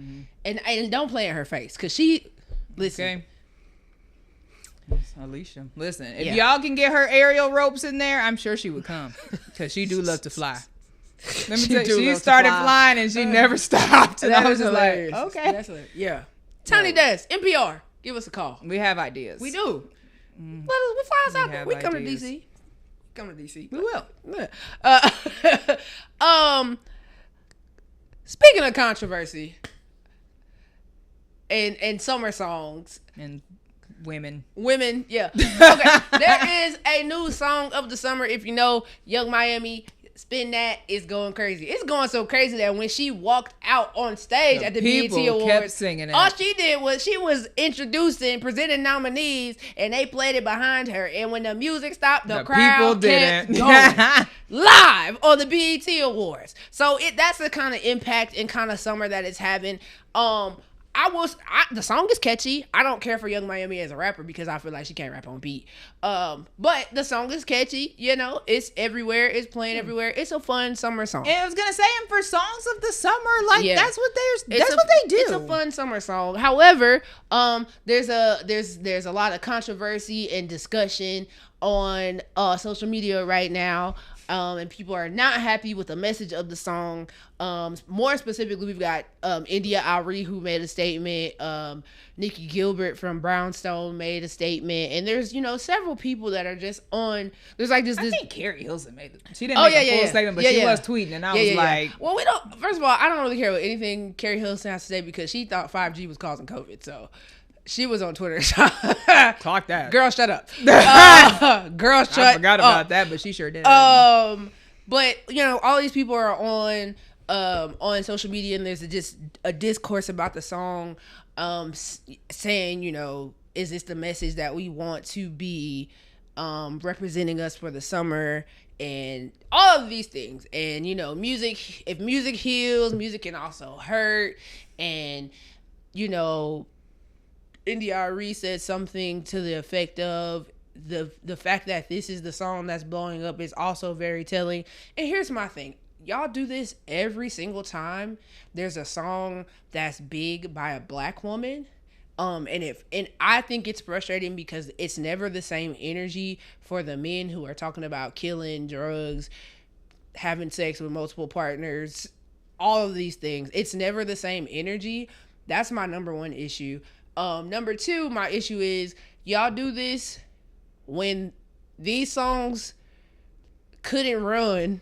and don't play in her face because she listen. Okay. Alicia, listen. If y'all can get her aerial ropes in there, I'm sure she would come because she do love to fly. Let me tell you, she started flying and she never stopped. And I was just like, okay. That's hilarious. Yeah. Tiny Desk, NPR, give us a call. We have ideas. We do. We'll fly us out there. We come to DC. We will. Yeah. Speaking of controversy and summer songs and women, yeah. Okay, there is a new song of the summer. If you know, Young Miami, Spin That is going crazy. It's going so crazy that when she walked out on stage at the BET Awards, kept singing it. All she did was she was presenting nominees, and they played it behind her. And when the music stopped, the crowd kept going live on the BET Awards. So that's the kind of impact and kind of summer that it's having. The song is catchy. I don't care for Young Miami as a rapper because I feel like she can't rap on beat. But the song is catchy. You know, it's everywhere. It's playing everywhere. It's a fun summer song. And I was gonna say, and for songs of the summer, like that's what they do. It's a fun summer song. However, there's a lot of controversy and discussion on social media right now. And people are not happy with the message of the song. More specifically, we've got India Ari, who made a statement. Nikki Gilbert from Brownstone made a statement. And there's, several people that are just on. There's like this. I think Carrie Hilson made it. She didn't make a full statement, but she was tweeting. And I was like. Well, first of all, I don't really care what anything Carrie Hilson has to say because she thought 5G was causing COVID. So. She was on Twitter. Talk that. Girl, shut up. Girl, shut up. I forgot about that, but she sure did. But, all these people are on social media, and there's just a discourse about the song saying, is this the message that we want to be representing us for the summer? And all of these things. And, music, if music heals, music can also hurt. And, India Ari said something to the effect of the fact that this is the song that's blowing up is also very telling. And here's my thing. Y'all do this every single time there's a song that's big by a black woman. And I think it's frustrating because it's never the same energy for the men who are talking about killing, drugs, having sex with multiple partners, all of these things. It's never the same energy. That's my number one issue. Number two, my issue is y'all do this when these songs couldn't run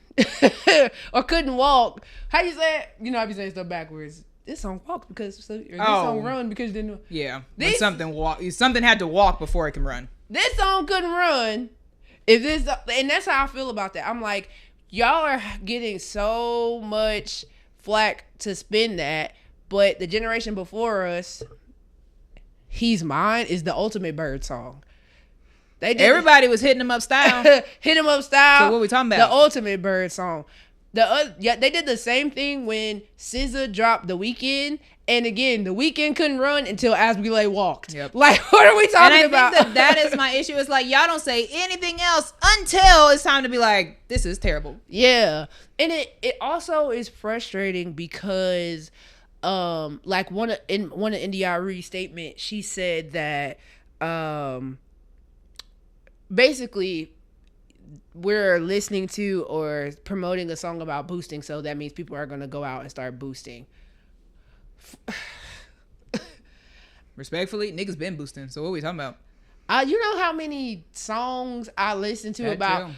or couldn't walk. How you say it? I be saying stuff backwards. This song walks because this song run because you didn't know. Yeah. Something had to walk before it can run. This song couldn't run. And that's how I feel about that. I'm like, y'all are getting so much flack to spin that, but the generation before us, He's Mine is the ultimate Bird song. Everybody was hitting him up style. Hit him up style. So what we talking about? The ultimate Bird song. They did the same thing when SZA dropped The Weeknd, And again, The Weeknd couldn't run until As We Lay walked. Yep. Like, what are we talking about? And I think that is my issue. It's like, y'all don't say anything else until it's time to be like, this is terrible. Yeah. And it also is frustrating because, like one of NDRE's statement, she said that, basically, we're listening to or promoting a song about boosting, so that means people are going to go out and start boosting. Respectfully, niggas been boosting. So what are we talking about? You know how many songs I listen to about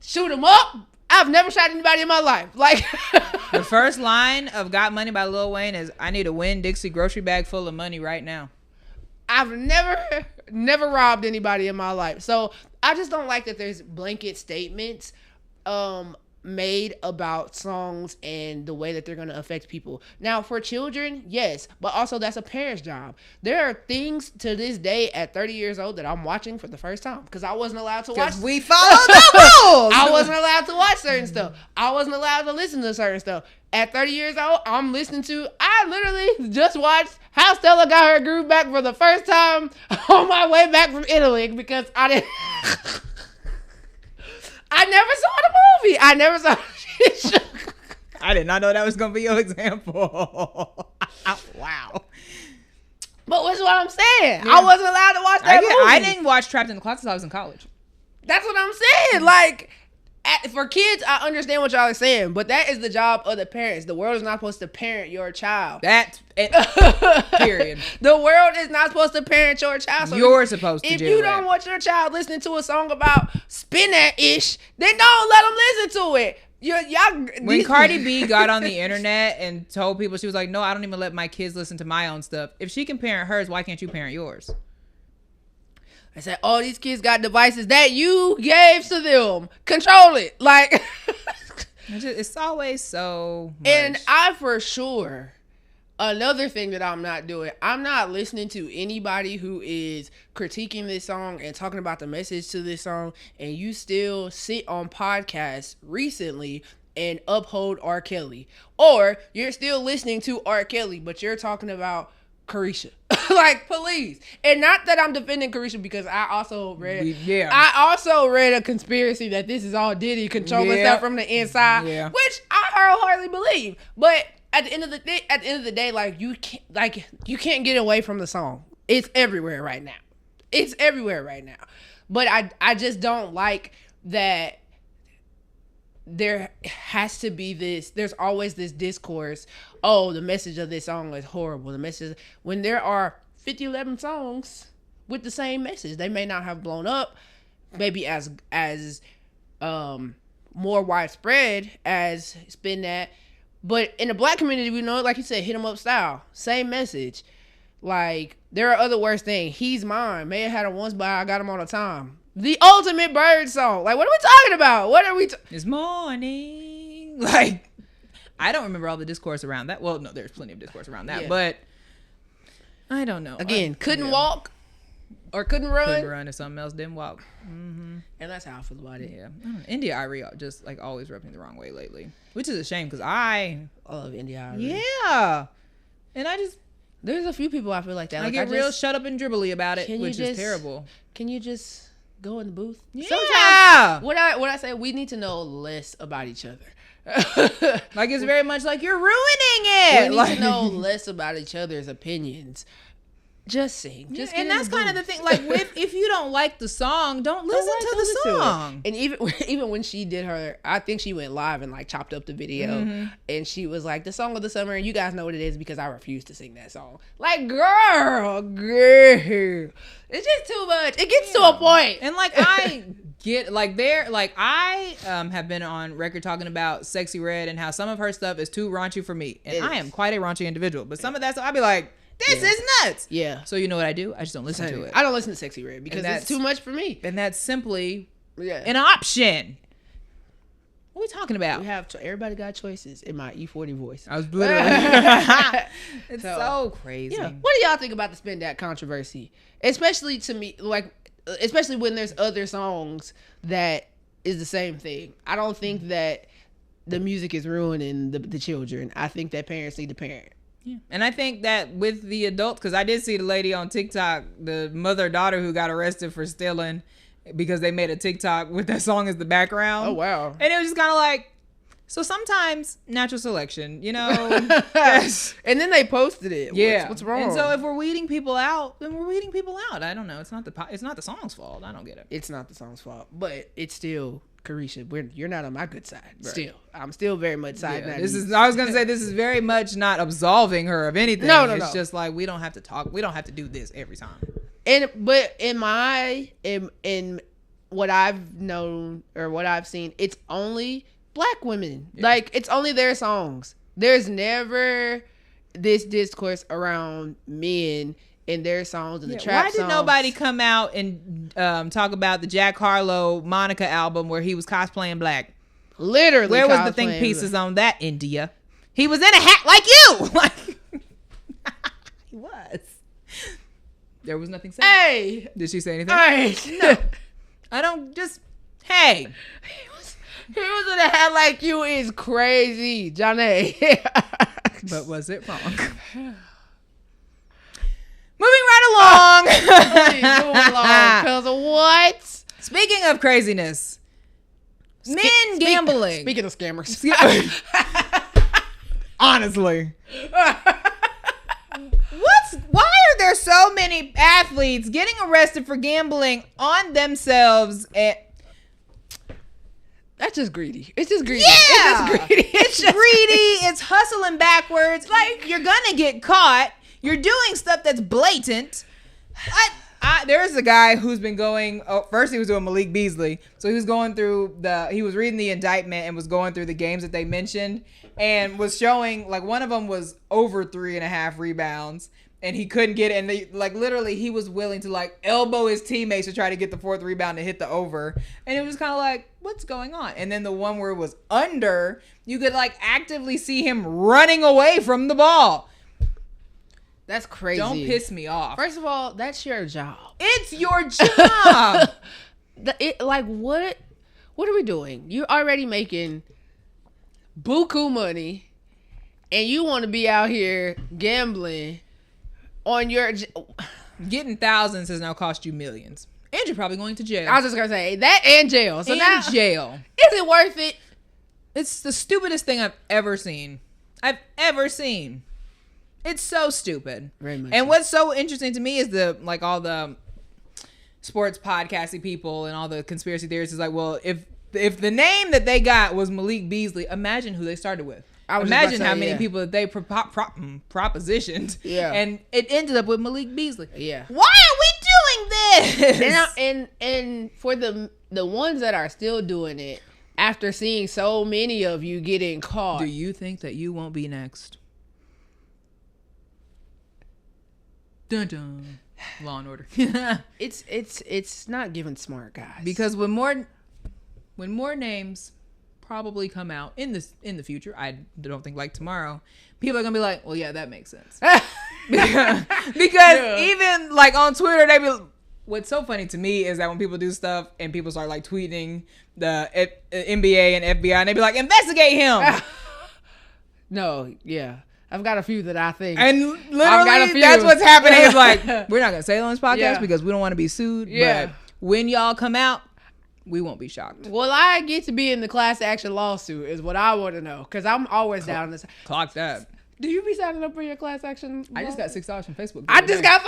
shoot 'em up? I've never shot anybody in my life. Like the first line of "Got Money" by Lil Wayne is, "I need a Winn-Dixie grocery bag full of money right now." I've never robbed anybody in my life. So I just don't like that there's blanket statements made about songs and the way that they're going to affect people. Now, for children, yes, but also that's a parent's job. There are things to this day at 30 years old that I'm watching for the first time because I wasn't allowed to watch. We followed the rules. I wasn't allowed to watch certain stuff. I wasn't allowed to listen to certain stuff. At 30 years old, I'm listening to, I literally just watched How Stella Got Her Groove Back for the first time on my way back from Italy because I didn't... I never saw the movie. I never saw the show. I did not know that was going to be your example. Wow. But what's what I'm saying? Yeah. I wasn't allowed to watch that movie. I didn't watch Trapped in the Closet until I was in college. That's what I'm saying. Like, for kids, I understand what y'all are saying, but that is the job of the parents. The world is not supposed to parent your child. That's it. Period. The world is not supposed to parent your child. So you're supposed to do it. If you don't want your child listening to a song about spin that ish, then don't let them listen to it. When Cardi B got on the internet and told people, she was like, no, I don't even let my kids listen to my own stuff. If she can parent hers, why can't you parent yours? I said, all these kids got devices that you gave to them. Control it. Like, it's always so much. And I, for sure, another thing that I'm not doing, I'm not listening to anybody who is critiquing this song and talking about the message to this song, and you still sit on podcasts recently and uphold R. Kelly. Or you're still listening to R. Kelly, but you're talking about Carisha. Like, please. And not that I'm defending Carisha, because I also read a conspiracy that this is all Diddy controlling stuff from the inside, which I wholeheartedly believe. But at the end of the day, like you can't get away from the song. It's everywhere right now. But I just don't like that there has to be this, there's always this discourse, oh, the message of this song is horrible. The message, when there are 11 songs with the same message. They may not have blown up maybe as more widespread as Spin That, but in the black community, we know, like you said, Hit 'em Up style, same message. Like, there are other worse things. He's Mine, may have had him once, but I got him all the time. The ultimate bird song. Like, what are we talking about? This morning. Like, I don't remember all the discourse around that. Well, no, there's plenty of discourse around that, but I don't know. Again, couldn't walk or couldn't run. Couldn't run if something else didn't walk. Mm-hmm. And that's how I feel about it. Yeah. India Irie just like always rubbed me the wrong way lately, which is a shame because I love India Irie. Yeah. And there's a few people I feel like that. I get real shut up and dribbly about it, which is terrible. Can you just go in the booth? Yeah. Sometimes what I say, we need to know less about each other. Like, it's very much like you're ruining it. We need to know less about each other's opinions. Just sing. Just and that's kind of the thing. Like, if you don't like the song, don't listen to the song. And even when she did her, I think she went live and like chopped up the video, and she was like, "The song of the summer," and you guys know what it is because I refuse to sing that song. Like, girl, it's just too much. It gets to a point. And like, I get like I have been on record talking about Sexy Red and how some of her stuff is too raunchy for me, and I am quite a raunchy individual. But some of that stuff, I'd be like, this is nuts. Yeah. So you know what I do? I just don't listen to it. I don't listen to Sexy Red because it's too much for me. And that's simply an option. What are we talking about? We have everybody got choices in my E40 voice. I was literally. It's so crazy. Yeah. What do y'all think about the Spin That controversy? Especially to me, like, especially when there's other songs that is the same thing. I don't think that the music is ruining the children. I think that parents need to parent. Yeah. And I think that with the adults, because I did see the lady on TikTok, the mother-daughter who got arrested for stealing because they made a TikTok with that song as the background. Oh, wow. And it was just kind of like, so sometimes natural selection, you know. And then they posted it. Yeah. What's wrong? And so if we're weeding people out, then we're weeding people out. I don't know. It's not the song's fault. I don't get it. It's not the song's fault, but it's still, Carisha, you're not on my good side. Right. Still, I'm still very much side. Yeah, this is very much not absolving her of anything. No. It's just like, we don't have to talk. We don't have to do this every time. But in what I've known or what I've seen, it's only Black women. Yeah. Like, it's only their songs. There's never this discourse around men and their songs and the trap songs. Why did nobody come out and talk about the Jack Harlow Monica album where he was cosplaying black? Literally, where was the think pieces on that, India? He was in a hat like you. Like, he was. There was nothing said. Hey, did she say anything? Hey, no. I don't just. Hey. He was in a hat like you is crazy, Janaé. But was it wrong? Moving right along. Because of what? Speaking of craziness, men gambling. Speaking of scammers. Honestly. Why are there so many athletes getting arrested for gambling on themselves? That's just greedy. It's just greedy. Yeah. It's just greedy. It's greedy. It's hustling backwards. Like, you're gonna get caught. You're doing stuff that's blatant. There's a guy who's been going. First he was doing Malik Beasley, so he was going through he was reading the indictment and was going through the games that they mentioned, and was showing like one of them was over 3.5 rebounds, and he couldn't get it. And they, like, literally he was willing to like elbow his teammates to try to get the 4th rebound to hit the over, and it was kind of like, what's going on? And then the one where it was under, you could like actively see him running away from the ball. That's crazy. Don't piss me off. First of all, that's your job. It's your job. What are we doing? You're already making buku money, and you want to be out here gambling on your... Getting thousands has now cost you millions. And you're probably going to jail. I was just going to say, that and jail. So now, jail. Is it worth it? It's the stupidest thing I've ever seen. It's so stupid. Very much. And what's so interesting to me is all the sports podcasty people and all the conspiracy theorists is like, well, if the name that they got was Malik Beasley, imagine who they started with. Imagine how many people that they propositioned. Yeah. And it ended up with Malik Beasley. Yeah. Why are we doing this? And for the ones that are still doing it, after seeing so many of you getting caught. Do you think that you won't be next? Dun dun. Law and Order. It's not giving smart, guys. Because when more names probably come out in the future, I don't think like tomorrow, people are gonna be like, well, yeah, that makes sense. because even like on Twitter, they be. What's so funny to me is that when people do stuff and people start like tweeting the NBA and FBI, and they be like, investigate him. No, yeah. I've got a few that I think. And literally, that's what's happening. It's like, we're not going to say it on this podcast because we don't want to be sued. Yeah. But when y'all come out, we won't be shocked. Well, I get to be in the class action lawsuit is what I want to know. Because I'm always down on this. Clock that. Do you be signing up for your class action? I just got $6 from Facebook. I just got $5.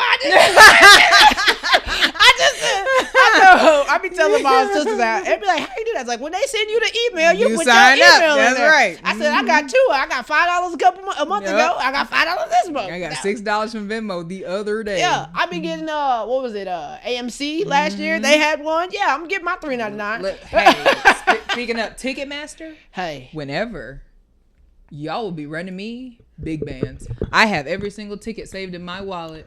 I be telling my sisters out. They be like, how you do that? It's like, when they send you the email, you put sign your email up. in That's there. right. I said, I got two. I got $5 a month ago. I got $5 this month. I got $6 from Venmo the other day. Yeah, I be getting what was it? AMC last year. They had one. Yeah, I'm getting my $3.99. Hey, speaking of Ticketmaster. Hey, whenever y'all will be running me big bands, I have every single ticket saved in my wallet.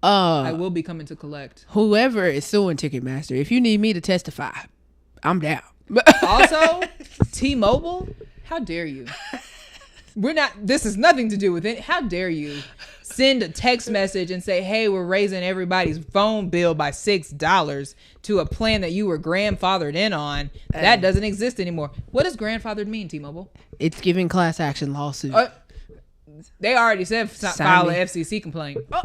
I will be coming to collect. Whoever is suing Ticketmaster, if you need me to testify, I'm down. Also, T-Mobile, how dare you? This has nothing to do with it. How dare you send a text message and say, hey, we're raising everybody's phone bill by $6 to a plan that you were grandfathered in on. That doesn't exist anymore. What does grandfathered mean, T-Mobile? It's giving class action lawsuit. they already said file an FCC complaint. Oh,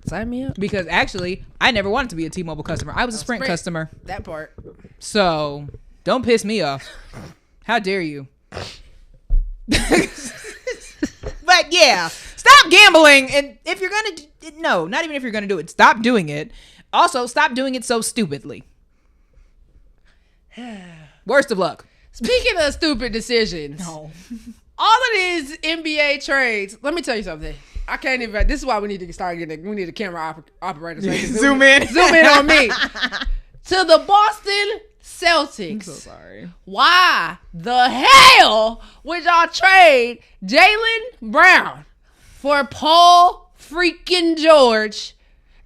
sign me up. Because actually, I never wanted to be a T-Mobile customer. I was a Sprint customer. That part. So don't piss me off. How dare you? But yeah, stop gambling. And if you're going to, no, not even if you're going to do it, stop doing it. Also, stop doing it so stupidly. Worst of luck. Speaking of stupid decisions. No. All of these NBA trades, let me tell you something. I can't even, this is why we need to start getting, we need a camera operator. So Zoom in on me. To the Boston Celtics. I'm so sorry. Why the hell would y'all trade Jaylen Brown for Paul freaking George?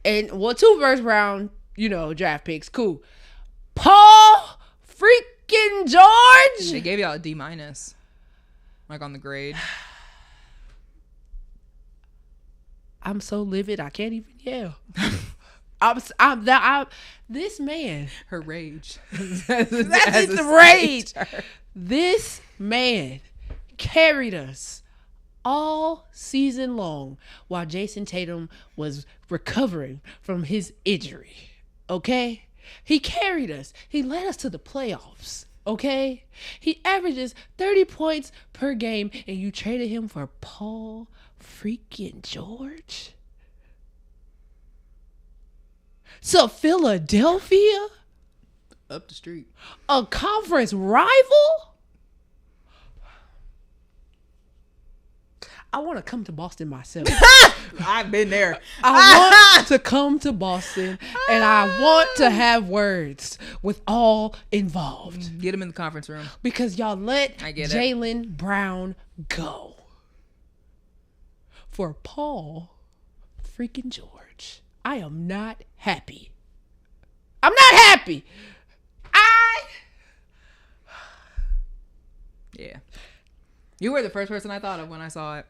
And, well, 2 first round, draft picks. Cool. Paul freaking George? They gave y'all a D-, like on the grade. I'm so livid, I can't even yell. This man. Her rage. That's the rage. This man carried us all season long while Jason Tatum was recovering from his injury. Okay? He carried us. He led us to the playoffs. Okay? He averages 30 points per game, and you traded him for Paul freaking George? So Philadelphia? Up the street. A conference rival? I want to come to Boston myself. I've been there. I want to come to Boston, and I want to have words with all involved. Get him in the conference room. Because y'all let Jaylen Brown go for Paul freaking George. I am not happy. I'm not happy. Yeah. You were the first person I thought of when I saw it.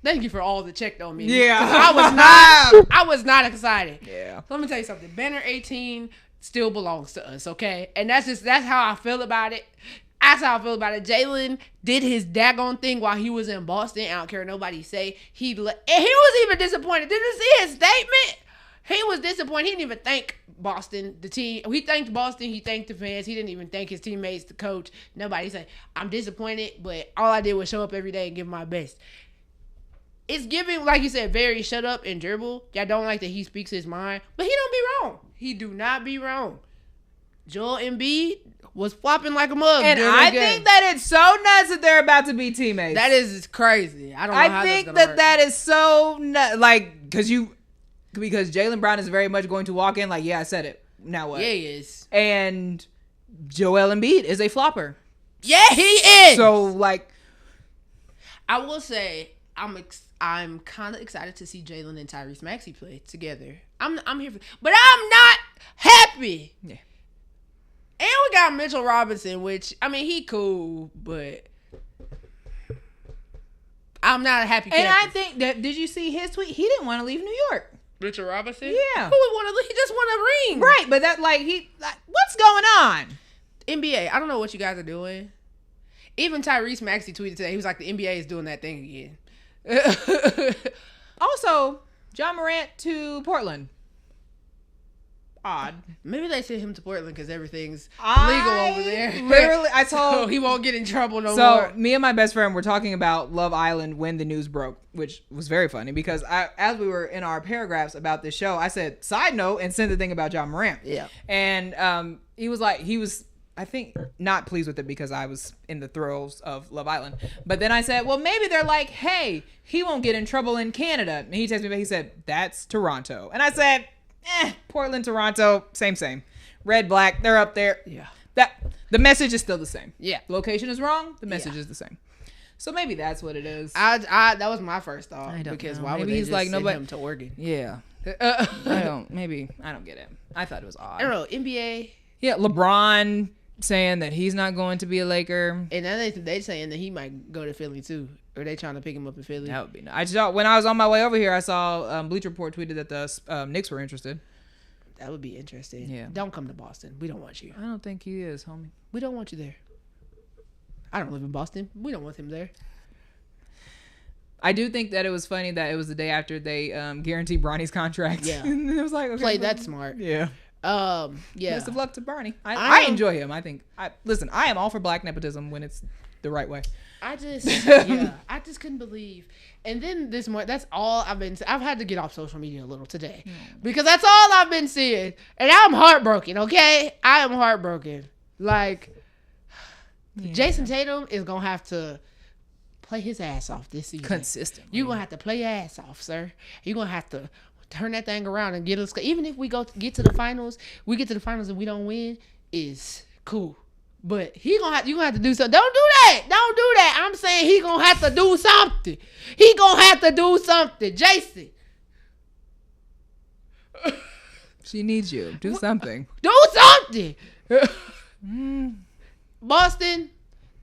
Thank you for all the check on me. Yeah. I was not excited. Yeah. Let me tell you something. Banner 18 still belongs to us, okay? And that's how I feel about it. That's how I feel about it. Jaylen did his daggone thing while he was in Boston. I don't care what nobody say. And he was even disappointed. Did you see his statement? He was disappointed. He didn't even thank Boston, the team. He thanked Boston. He thanked the fans. He didn't even thank his teammates, the coach. Nobody said, I'm disappointed, but all I did was show up every day and give my best. It's giving, like you said, very shut up and dribble. Y'all don't like that he speaks his mind, but he don't be wrong. He do not be wrong. Joel Embiid was flopping like a mug. And I think that it's so nuts that they're about to be teammates. That is crazy. I don't know how that's think gonna work. that is so nuts. Like, because Jaylen Brown is very much going to walk in like, yeah, I said it. Now what? Yeah, he is. And Joel Embiid is a flopper. Yeah, he is. So, like, I will say I'm kind of excited to see Jaylen and Tyrese Maxey play together. I'm here for, but I'm not happy. Yeah. And we got Mitchell Robinson, which he cool, but I'm not a happy. And I think that, did you see his tweet? He didn't want to leave New York. Mitchell Robinson? Yeah. Who would want to leave? He just want a ring. Right, but that what's going on? NBA, I don't know what you guys are doing. Even Tyrese Maxey tweeted today. He was like, the NBA is doing that thing again. Also, John Morant to Portland. Odd. Maybe they sent him to Portland because everything's legal over there. Literally, I told so he won't get in trouble no more. So me and my best friend were talking about Love Island when the news broke, which was very funny because as we were in our paragraphs about this show, I said side note and sent the thing about John Morant. Yeah. And he was I think not pleased with it because I was in the throes of Love Island. But then I said, well, maybe they're like, hey, he won't get in trouble in Canada. And he texted me back, he said, that's Toronto. And I said, Portland, Toronto, same. Red, black, they're up there. Yeah. The message is still the same. Yeah. Location is wrong. The message is the same. So maybe that's what it is. That was my first thought. I don't because know. Why maybe would they he's just like send nobody him to Oregon? Yeah. I don't get it. I thought it was odd. I don't know. NBA. Yeah, LeBron saying that he's not going to be a Laker. And now they saying that he might go to Philly too. Or they trying to pick him up in Philly. That would be nice. I just, when I was on my way over here, I saw Bleacher Report tweeted that the Knicks were interested. That would be interesting. Yeah. Don't come to Boston. We don't want you. I don't think he is, homie. We don't want you there. I don't live in Boston. We don't want him there. I do think that it was funny that it was the day after they guaranteed Bronny's contract. Yeah. And it was like, okay, played that smart. Yeah. Yeah. Best of luck to Bronny. I enjoy him. I think. Listen, I am all for black nepotism when it's the right way. I just couldn't believe. And then this morning, that's all I've had to get off social media a little today because that's all I've been seeing, and I'm heartbroken. Okay, I am heartbroken. Like, Jason Tatum is gonna have to play his ass off this season consistently. You're gonna have to play your ass off, sir. You're gonna have to turn that thing around and get us. Even if we get to the finals, and we don't win, is cool. But you gonna have to do something. Don't do that. I'm saying he gonna have to do something. Jason. She needs you. Do something. Do something. Boston,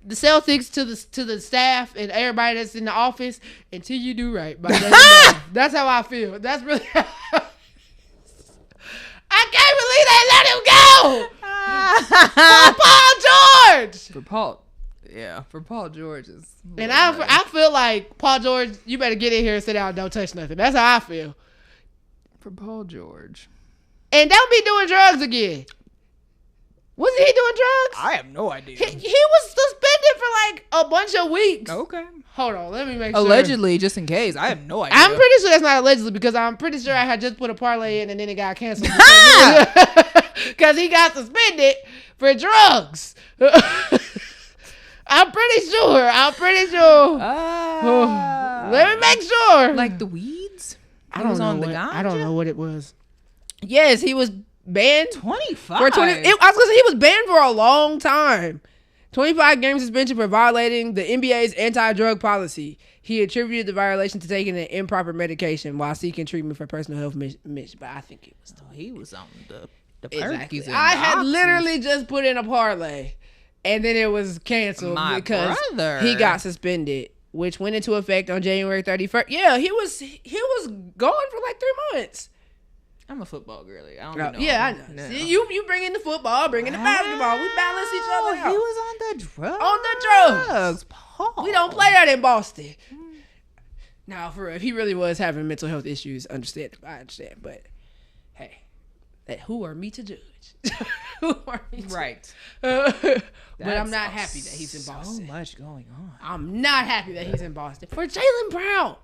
the Celtics, to the staff and everybody that's in the office, until you do right. That's how I feel. That's really. I can't believe they let him go. For Paul George is. And I feel like Paul George, you better get in here and sit down and don't touch nothing. That's how I feel. For Paul George. And don't be doing drugs again. Wasn't he doing drugs? I have no idea. He was suspended for like a bunch of weeks. Okay. Hold on, let me make sure. Allegedly, just in case. I have no idea. I'm pretty sure that's not allegedly because I'm pretty sure I had just put a parlay in and then it got canceled. Because he got suspended for drugs. I'm pretty sure. Let me make sure. Like the weeds? I don't know what it was. Yes, he was banned 25. I was gonna say he was banned for a long time. 25 game suspension for violating the NBA's anti-drug policy. He attributed the violation to taking an improper medication while seeking treatment for personal health mission. But I think it was he was on the exactly. I had literally just put in a parlay, and then it was canceled because he got suspended, which went into effect on January 31st. Yeah, he was gone for like 3 months. I'm a football girly. I don't know. Yeah, I know. No. See, you bring in the football, bring in the basketball. We balance each other out. He was on the drugs. Paul. We don't play that in Boston. Now, for real, if he really was having mental health issues, I understand. But hey, who are me to judge? Right. But I'm not happy that he's in Boston. So much going on. I'm not happy that he's in Boston. For Jaylen Brown.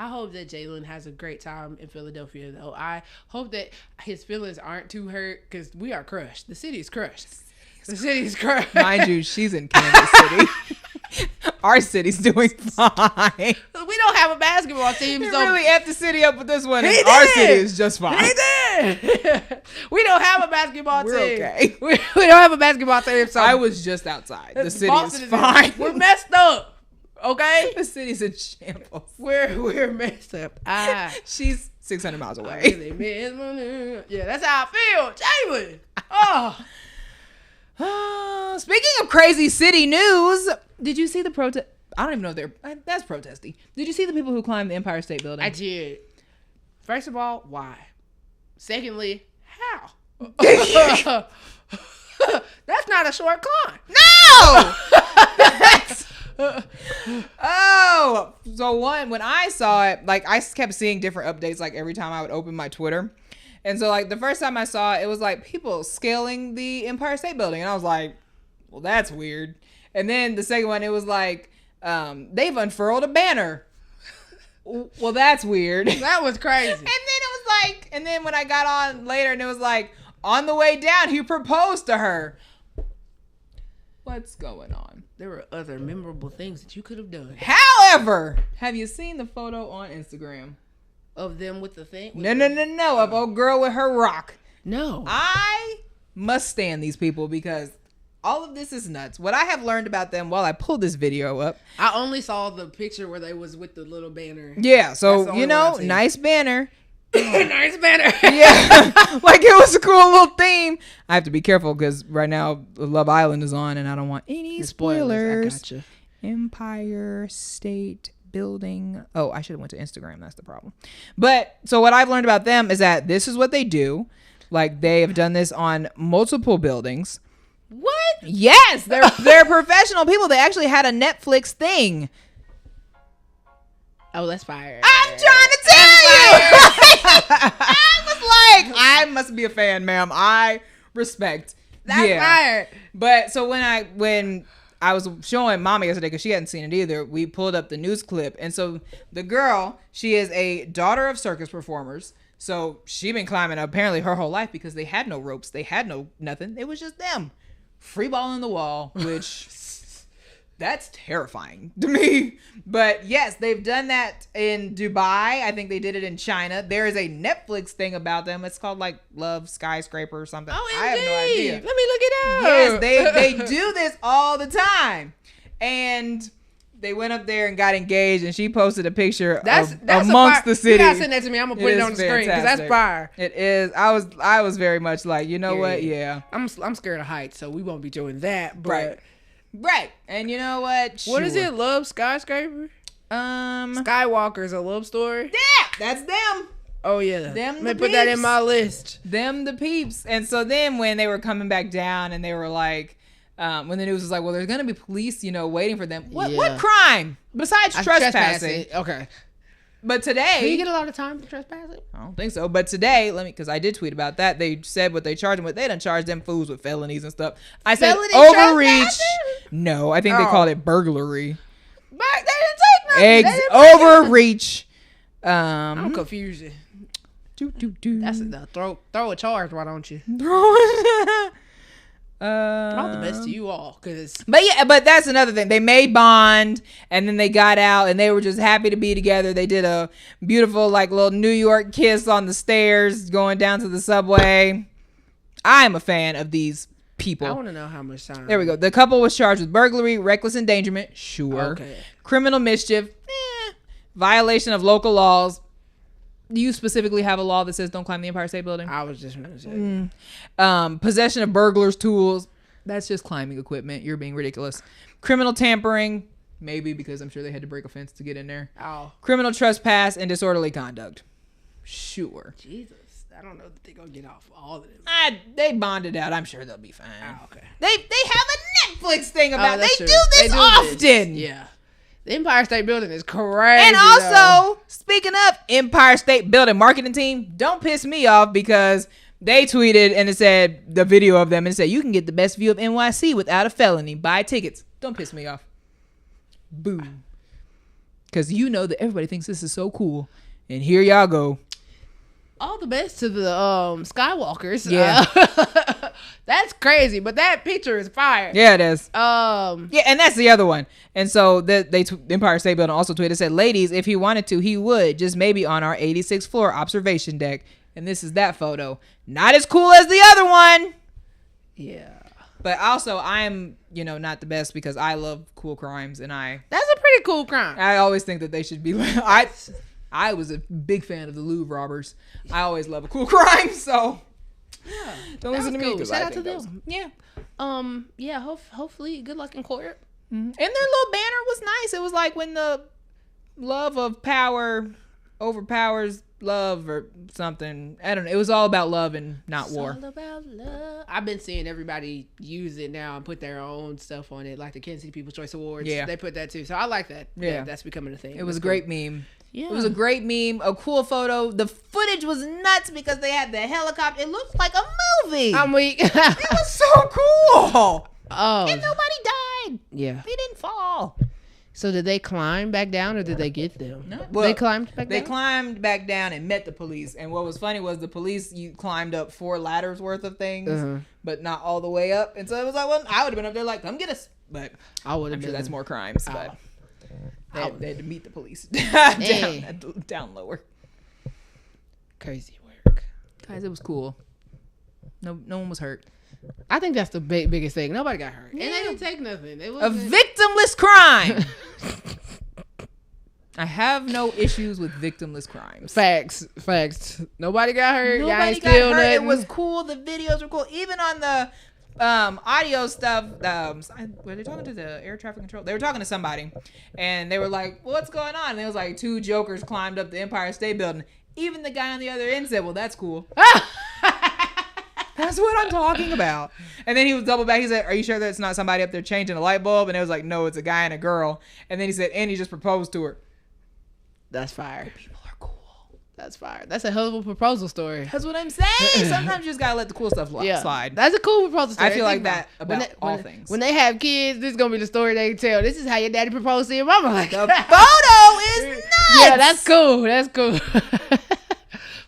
I hope that Jaylen has a great time in Philadelphia, though. I hope that his feelings aren't too hurt because we are crushed. The city is crushed. Mind you, she's in Kansas City. Our city's doing fine. We don't have a basketball team. He really effed the city up with this one. And our city is just fine. He did. We don't have a basketball team. We're okay. We don't have a basketball team. So I was just outside. The city is fine. We're messed up. Okay? The city's in shambles. We're messed up. She's 600 miles away. Yeah, that's how I feel. Jaylen. Speaking of crazy city news, did you see the protest? I don't even know if that's protesting. Did you see the people who climbed the Empire State Building? I did. First of all, why? Secondly, how? That's not a short climb. No! So when I saw it, like I kept seeing different updates like every time I would open my Twitter. And so like the first time I saw it, it was like people scaling the Empire State Building. And I was like, well, that's weird. And then the second one, it was like, they've unfurled a banner. Well, that's weird. That was crazy. And then it was like, and then when I got on later and it was like, on the way down, he proposed to her. What's going on? There were other memorable things that you could have done. However, have you seen the photo on Instagram? Of them with the thing? No. Of old girl with her rock. No. I must stand these people because all of this is nuts. What I have learned about them while I pulled this video up. I only saw the picture where they was with the little banner. Yeah, so, nice banner. Nice banner. Yeah, like it was a cool little theme. I have to be careful because right now Love Island is on and I don't want any spoilers. I gotcha. Empire State Building. Oh, I should have went to Instagram. That's the problem. But so what I've learned about them is that this is what they do. Like they have done this on multiple buildings. What? Yes, they're professional people. They actually had a Netflix thing. Oh, that's fire. I'm trying to tell you. I was like, I must be a fan, ma'am. I respect. That's fire. But so when I was showing Mama yesterday, because she hadn't seen it either, we pulled up the news clip. And so the girl, she is a daughter of circus performers. So she been climbing apparently her whole life because they had no ropes. They had no nothing. It was just them. Free ball in the wall, which that's terrifying to me. But yes, they've done that in Dubai. I think they did it in China. There is a Netflix thing about them. It's called like Love Skyscraper or something. Oh, I have no idea. Let me look it up. Yes, they do this all the time. And they went up there and got engaged, and she posted a picture that's amongst the city. You gotta send that to me. I'm gonna put it on the screen because that's fire. It is. I was very much like, you know what? Yeah. I'm scared of heights, so we won't be doing that. But right. And you know what? What is it? Love Skyscraper? Skywalker's a love story. Yeah, that's them. Oh yeah. Them. Let me put that in my list. Them the peeps. And so then when they were coming back down, and they were like. When the news was like, well, there's going to be police, waiting for them. What crime besides trespassing? Okay. But today. Do you get a lot of time for trespassing? I don't think so. But today, because I did tweet about that. They said what they charged them with. They done charged them fools with felonies and stuff. I said overreach. No, I think they called it burglary. But they didn't take nothing. Overreach. I'm confused. That's throw a charge, why don't you? All the best to you all, but that's another thing. They made bond, and then they got out, and they were just happy to be together. They did a beautiful little New York kiss on the stairs going down to the subway. I am a fan of these people. I want to know how much time. There we go. The couple was charged with burglary, reckless endangerment, criminal mischief, violation of local laws. Do you specifically have a law that says don't climb the Empire State Building? I was just going to say. Possession of burglars' tools. That's just climbing equipment. You're being ridiculous. Criminal tampering. Maybe because I'm sure they had to break a fence to get in there. Oh. Criminal trespass and disorderly conduct. Sure. Jesus. I don't know that they're going to get off all of them. They bonded out. I'm sure they'll be fine. Oh, okay. They have a Netflix thing about it. They true. do this often. Yeah. The Empire State Building is crazy. And also, speaking of Empire State Building marketing team, don't piss me off because they tweeted and it said the video of them and it said you can get the best view of NYC without a felony. Buy tickets. Don't piss me off. Boom. Because you know that everybody thinks this is so cool. And here y'all go. All the best to the Skywalkers. Yeah. That's crazy, but that picture is fire. Yeah, it is. Yeah, and that's the other one. And so the Empire State Building also tweeted, said, ladies, if he wanted to, he would, just maybe on our 86th floor observation deck. And this is that photo. Not as cool as the other one. Yeah. But also, I'm, not the best because I love cool crimes, and that's a pretty cool crime. I always think that they should be. I was a big fan of the Louvre robbers. I always love a cool crime, so yeah, don't listen to me. Shout out to them. Yeah. Yeah. Hopefully, good luck in court. Mm-hmm. And their little banner was nice. It was like when the love of power overpowers love or something. I don't know. It was all about love and not war. All about love. I've been seeing everybody use it now and put their own stuff on it, like the Kansas City People's Choice Awards. Yeah, they put that too. So I like that. Yeah, that's becoming a thing. It was a great meme. Yeah. It was a great meme, a cool photo. The footage was nuts because they had the helicopter. It looked like a movie. I'm weak. It was so cool. Oh. And nobody died. Yeah. They didn't fall. So did they climb back down or did they get them? No. Well, they climbed back down? They climbed back down and met the police. And what was funny was the police, you climbed up 4 ladders worth of things, but not all the way up. And so it was like, well, I would have been up there like, come get us. But I'm sure that's more crimes. But they had to meet the police down lower. Crazy work. Guys, it was cool. No one was hurt. I think that's the biggest thing. Nobody got hurt. Yeah. And they didn't take nothing. It wasn't a victimless crime. I have no issues with victimless crimes. Facts. Nobody got hurt. Nobody got hurt. Nothing. It was cool. The videos were cool. Even on the audio stuff, were they talking to the air traffic control? They were talking to somebody, and they were like, "What's going on?" And it was like 2 jokers climbed up the Empire State Building. Even the guy on the other end said, "Well, that's cool." That's what I'm talking about. And then he was double back. He said, are you sure that's not somebody up there changing a light bulb? And it was like, no, it's a guy and a girl. And then he said, and he just proposed to her. That's fire. The people are cool. That's fire. That's a hell of a proposal story. That's what I'm saying. Sometimes you just gotta let the cool stuff slide. That's a cool proposal story. I feel like that about all things. When they have kids, this is gonna be the story they tell. This is how your daddy proposed to your mama. Like, the photo is nuts. Yeah, that's cool. That's cool.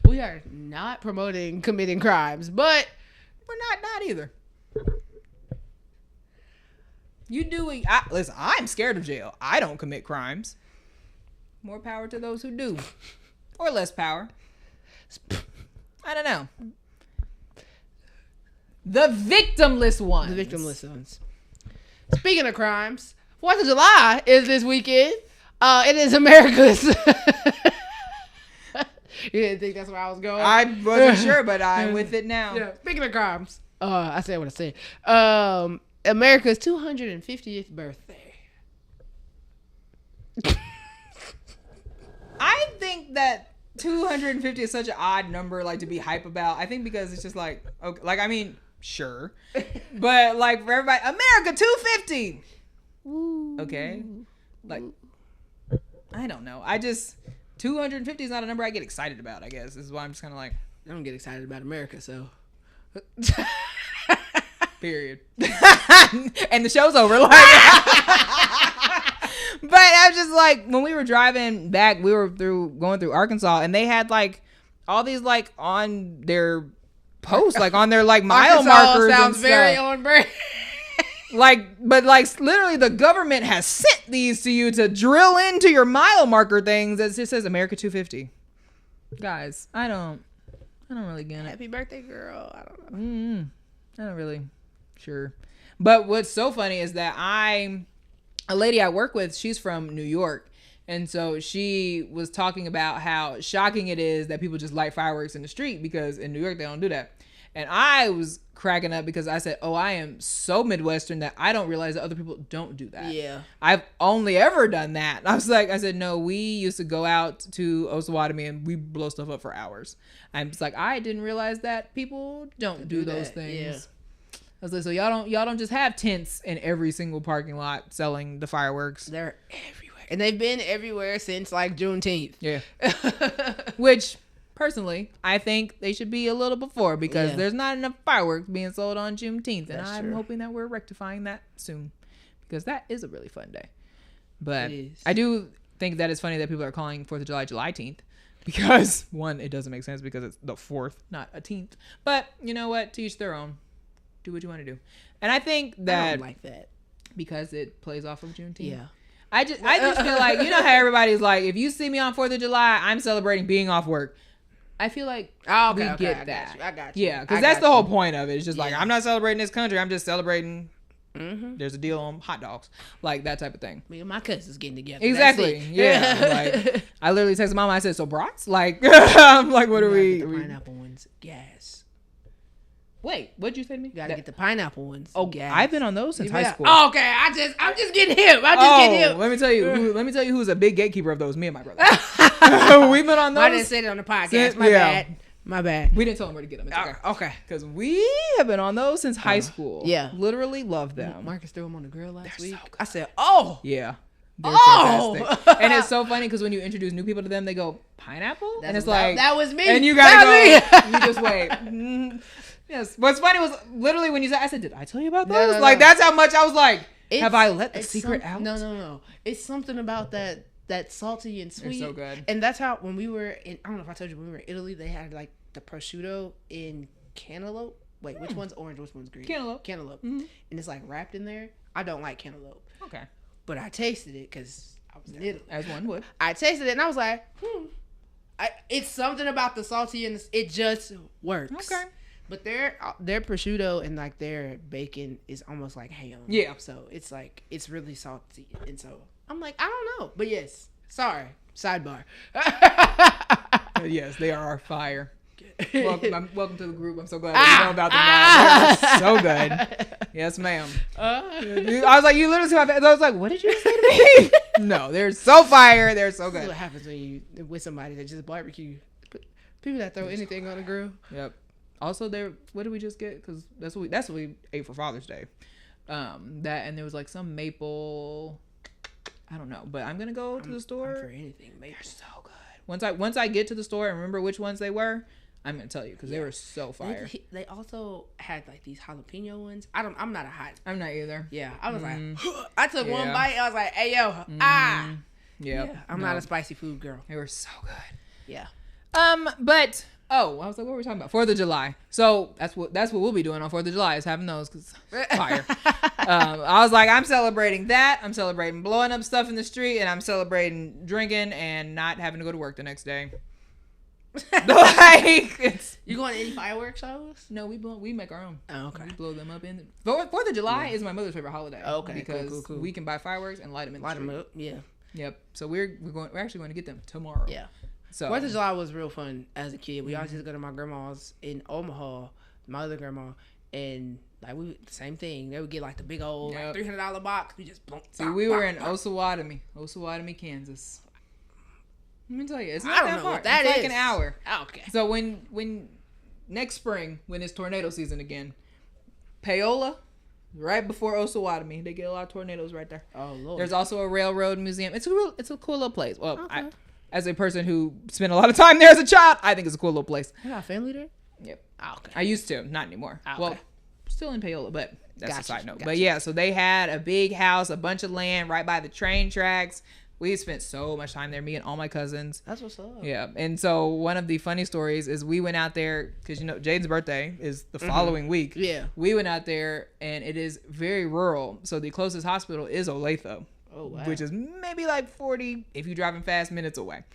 We are not promoting committing crimes, but we're not either. You do. Listen, I'm scared of jail. I don't commit crimes. More power to those who do. Or less power. I don't know. The victimless ones. The victimless ones. Speaking of crimes, 4th of July is this weekend. It is America's. You didn't think that's where I was going? I wasn't sure, but I'm with it now. Yeah. Speaking of crimes, I said what I said. America's 250th birthday. I think that 250 is such an odd number, like, to be hype about. I think because it's just like, okay, like, I mean, sure, but like for everybody, America 250. Okay, like, I don't know. 250 is not a number I get excited about. I guess this is why I'm just kind of like, I don't get excited about America, so. Period. And the show's over. Like, but I was just like, when we were driving back, we were going through Arkansas, and they had like all these like on their posts, like on their like mile Arkansas markers. Sounds and very stuff. on brand. But literally the government has sent these to you to drill into your mile marker things. It just says America 250. Guys, I don't really get it. Happy birthday, girl. I don't know. I don't really. Sure. But what's so funny is that a lady I work with, she's from New York. And so she was talking about how shocking it is that people just light fireworks in the street, because in New York, they don't do that. And I was cracking up because I said, oh, I am so Midwestern that I don't realize that other people don't do that. Yeah. I've only ever done that. I said, no, we used to go out to Osawatomie and we blow stuff up for hours. I'm just like, I didn't realize that people don't do those things. Yeah. I was like, so y'all don't just have tents in every single parking lot selling the fireworks. They're everywhere. And they've been everywhere since like Juneteenth. Yeah. Which, personally, I think they should be a little before, because there's not enough fireworks being sold on Juneteenth. And I'm hoping that we're rectifying that soon, because that is a really fun day. But I do think that it's funny that people are calling 4th of July July-teenth, because one, it doesn't make sense because it's the 4th, not a 10th. But you know what? To each their own. Do what you want to do. And I think that I don't like that, because it plays off of Juneteenth. Yeah. I just feel like, you know how everybody's like, if you see me on 4th of July, I'm celebrating being off work. I feel like we get that. I got you. Yeah, because that's the whole point of it. It's just like, I'm not celebrating this country. I'm just celebrating. There's a deal on hot dogs, like that type of thing. Me and my cousins getting together. Exactly. Yeah. Like, I literally texted Mama. I said, "So brats?" Like, I'm like, "What are we?" The pineapple ones, gas. Wait, what'd you say to me? Gotta get the pineapple ones. Oh, gas. I've been on those since high school. Oh, okay, I'm just getting hip. Getting hip. Let me tell you who's a big gatekeeper of those. Me and my brother. We've been on those. I didn't say it on the podcast. My bad. We didn't tell him where to get them. It's okay. Okay. Because we have been on those since high school. Yeah. Literally love them. Marcus threw them on the grill last week. So I said, oh. Yeah. They're fantastic. And it's so funny because when you introduce new people to them, they go, pineapple? And it's like, that was me. And you gotta go, you just wait. Yes. What's funny was literally when you said, I said, did I tell you about those? No. That's how much I was like, have I let the secret out? No. It's something about that salty and sweet. They're so good. And that's how, when we were in, I don't know if I told you, when we were in Italy, they had like the prosciutto in cantaloupe. Wait, which one's orange? Which one's green? Cantaloupe. And it's like wrapped in there. I don't like cantaloupe. Okay. But I tasted it because I was in Italy. As one would. I tasted it and I was like, it's something about the salty and it just works. Okay. But their prosciutto and like their bacon is almost like ham. Yeah. So it's like, it's really salty. And so I'm like, I don't know. But yes, sorry. Sidebar. Yes, they are fire. Welcome to the group. I'm so glad that you know about them now. They're so good. Yes, ma'am. I was like, you literally have. I was like, what did you say to me? No, they're so fire. They're so good. That's what happens when you with somebody that just barbecue. People that throw anything on the grill. Yep. Also, what did we just get? Because that's what we ate for Father's Day. That, and there was like some maple. I don't know, but I'm gonna go to the store. For anything, maple. They're so good. Once I get to the store and remember which ones they were, I'm gonna tell you because they were so fire. They also had like these jalapeno ones. I'm not a hot. I'm not either. Yeah, I was like, I took one bite. I was like, hey yo, Yeah, I'm not a spicy food girl. They were so good. Yeah. But I was like, what were we talking about? 4th of July. So that's what we'll be doing on 4th of July is having those because fire. I was like, I'm celebrating that. I'm celebrating blowing up stuff in the street, and I'm celebrating drinking and not having to go to work the next day. You going to any fireworks shows? No, we make our own. Oh, okay. We blow them up in 4th of July is my mother's favorite holiday. Oh, okay, because cool. we can buy fireworks and light them in the street. Light them up, yeah. Yep. So we're actually going to get them tomorrow. Yeah. So 4th of July was real fun as a kid. We always used to go to my grandma's in Omaha, my other grandma, and like same thing. They would get like the big old like $300 box. We just we were in Osawatomie, Kansas. Let me tell you, it's not that far. It's like an hour. Oh, okay. So when next spring, when it's tornado season again, Paola, right before Osawatomie, they get a lot of tornadoes right there. Oh Lord. There's also a railroad museum. It's a cool little place. Well, okay. As a person who spent a lot of time there as a child, I think it's a cool little place. You got a family there? Yep. Oh, okay. I used to, not anymore. Oh, okay. Well, still in Paola, but that's a side note. Gotcha. But yeah, so they had a big house, a bunch of land right by the train tracks. We spent so much time there, me and all my cousins. That's what's up. Yeah. And so one of the funny stories is we went out there because, Jaden's birthday is the following week. Yeah. We went out there and it is very rural. So the closest hospital is Olathe. Oh, wow. Which is maybe like 40, if you're driving fast, minutes away.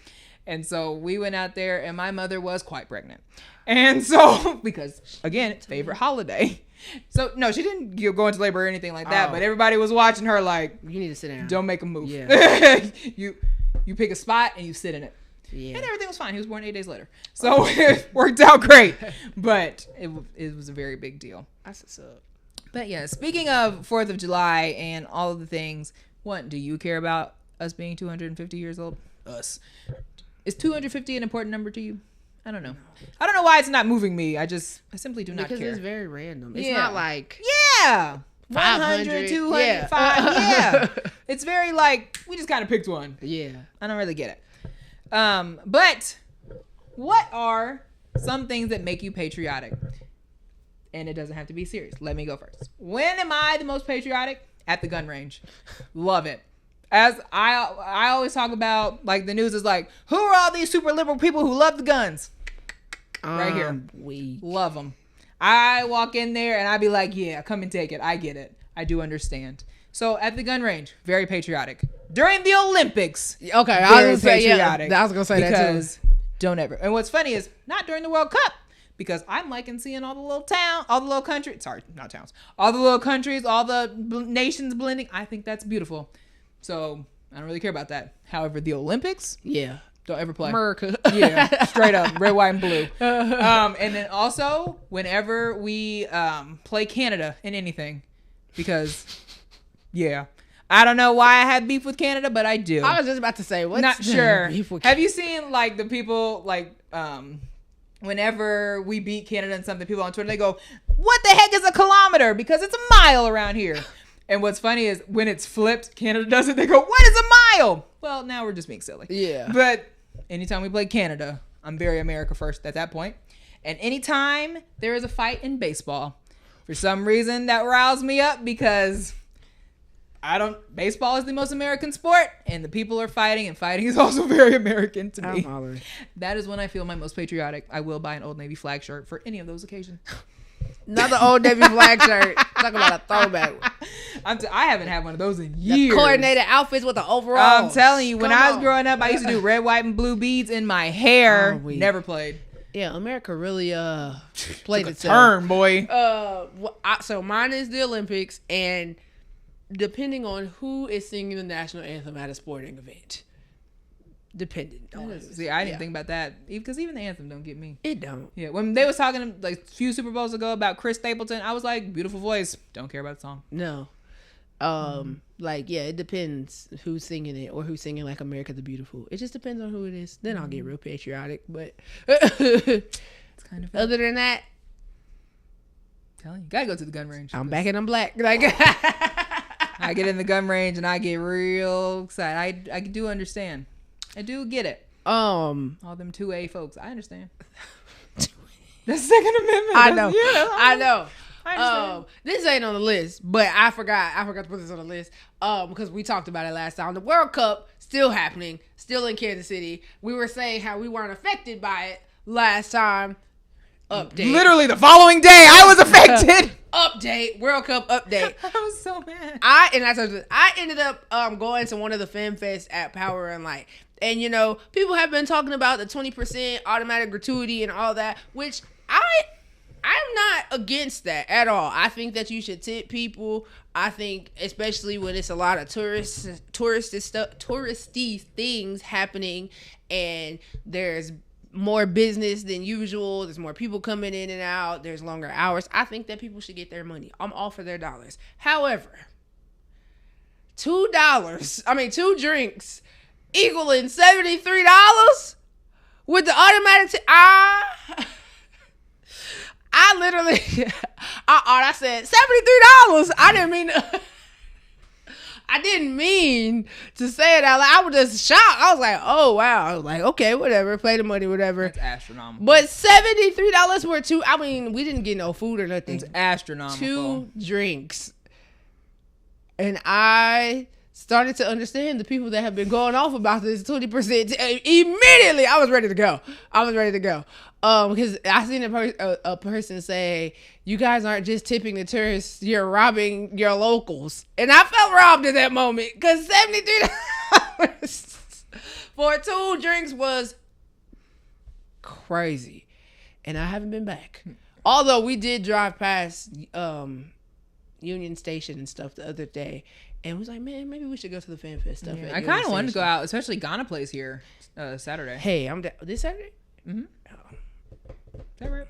And so we went out there and my mother was quite pregnant. And so, because again, favorite holiday. So no, she didn't go into labor or anything like that, but everybody was watching her like, you need to sit down. Don't make a move. Yeah. you pick a spot and you sit in it. Yeah. And everything was fine. He was born 8 days later. So it worked out great. But it was a very big deal. That's what's up. But yeah, speaking of 4th of July and all of the things, what do you care about us being 250 years old? Us. Is 250 an important number to you? I don't know. I don't know why it's not moving me. I simply do not care. Because it's very random. It's not like... Yeah. 500, 200, yeah. 5. Yeah. It's very like, we just kind of picked one. Yeah. I don't really get it. But what are some things that make you patriotic? And it doesn't have to be serious. Let me go first. When am I the most patriotic? At the gun range. Love it. As I always talk about, like the news is like, who are all these super liberal people who love the guns? Right here. We love them. I walk in there and I be like, yeah, come and take it. I get it. I do understand. So at the gun range, very patriotic. During the Olympics, okay, I was gonna say patriotic. Yeah, I was gonna say that too. Because don't ever. And what's funny is not during the World Cup. Because I'm liking seeing all the little countries. Sorry, not towns. All the little countries, all the nations blending. I think that's beautiful. So I don't really care about that. However, the Olympics, yeah, don't ever play. America. Yeah, straight up, red, white, and blue. And then also, whenever we play Canada in anything, because yeah, I don't know why I have beef with Canada, but I do. I was just about to say, what's not sure. Beef with Have you seen like the people like whenever we beat Canada in something, people on Twitter, they go, what the heck is a kilometer? Because it's a mile around here. And what's funny is when it's flipped, Canada does it, they go, what is a mile? Well, now we're just being silly. Yeah. But anytime we play Canada, I'm very America first at that point. And anytime there is a fight in baseball, for some reason that riles me up because baseball is the most American sport and the people are fighting and fighting is also very American to me. That is when I feel my most patriotic. I will buy an Old Navy flag shirt for any of those occasions. Not the Old Navy flag shirt. Talk about a throwback. I haven't had one of those in years. The coordinated outfits with the overalls. I'm telling you, when I was growing up, I used to do red, white, and blue beads in my hair. Never played. Yeah, America really played itself. Turn, boy. So mine is the Olympics, and depending on who is singing the national anthem at a sporting event. Dependent on. See, I didn't think about that because even the anthem don't get me. It don't. Yeah, when they was talking like a few Super Bowls ago about Chris Stapleton, I was like, beautiful voice. Don't care about the song. No. Like, yeah, it depends who's singing it or who's singing like America the Beautiful. It just depends on who it is. Then I'll get real patriotic. But it's kind of fun. Other than that, telling you, gotta go to the gun range. I'm back and I'm black. Like I get in the gun range and I get real excited. I do understand. I do get it. All them 2A folks, I understand. The Second Amendment. I know. Yeah, I know. I understand. This ain't on the list, but I forgot to put this on the list. Because we talked about it last time. The World Cup still happening, still in Kansas City. We were saying how we weren't affected by it last time. Update. Literally the following day, I was affected. Update. World Cup update. I was so mad. I ended up going to one of the fan fests at Power and Light. And, you know, people have been talking about the 20% automatic gratuity and all that, which I'm not against that at all. I think that you should tip people. I think, especially when it's a lot of touristy things happening and there's more business than usual. There's more people coming in and out. There's longer hours. I think that people should get their money. I'm all for their dollars. However, two drinks equaling $73 with the automatic. I literally, I said $73. I didn't mean to say it out loud. I was just shocked. I was like, oh, wow. I was like, okay, whatever. Play the money, whatever. That's astronomical. But $73 for we didn't get no food or nothing. It's astronomical. 2 drinks. And I started to understand the people that have been going off about this 20%. Immediately, I was ready to go. Because I seen a person say, you guys aren't just tipping the tourists, you're robbing your locals. And I felt robbed in that moment because $73 for 2 drinks was crazy. And I haven't been back. Although we did drive past Union Station and stuff the other day. And was like, man, maybe we should go to the Fan Fest stuff. Yeah, I kind of wanted to go out, especially Ghana plays here Saturday. Hey, I'm down. This Saturday? Mm-hmm. Oh. Is that right?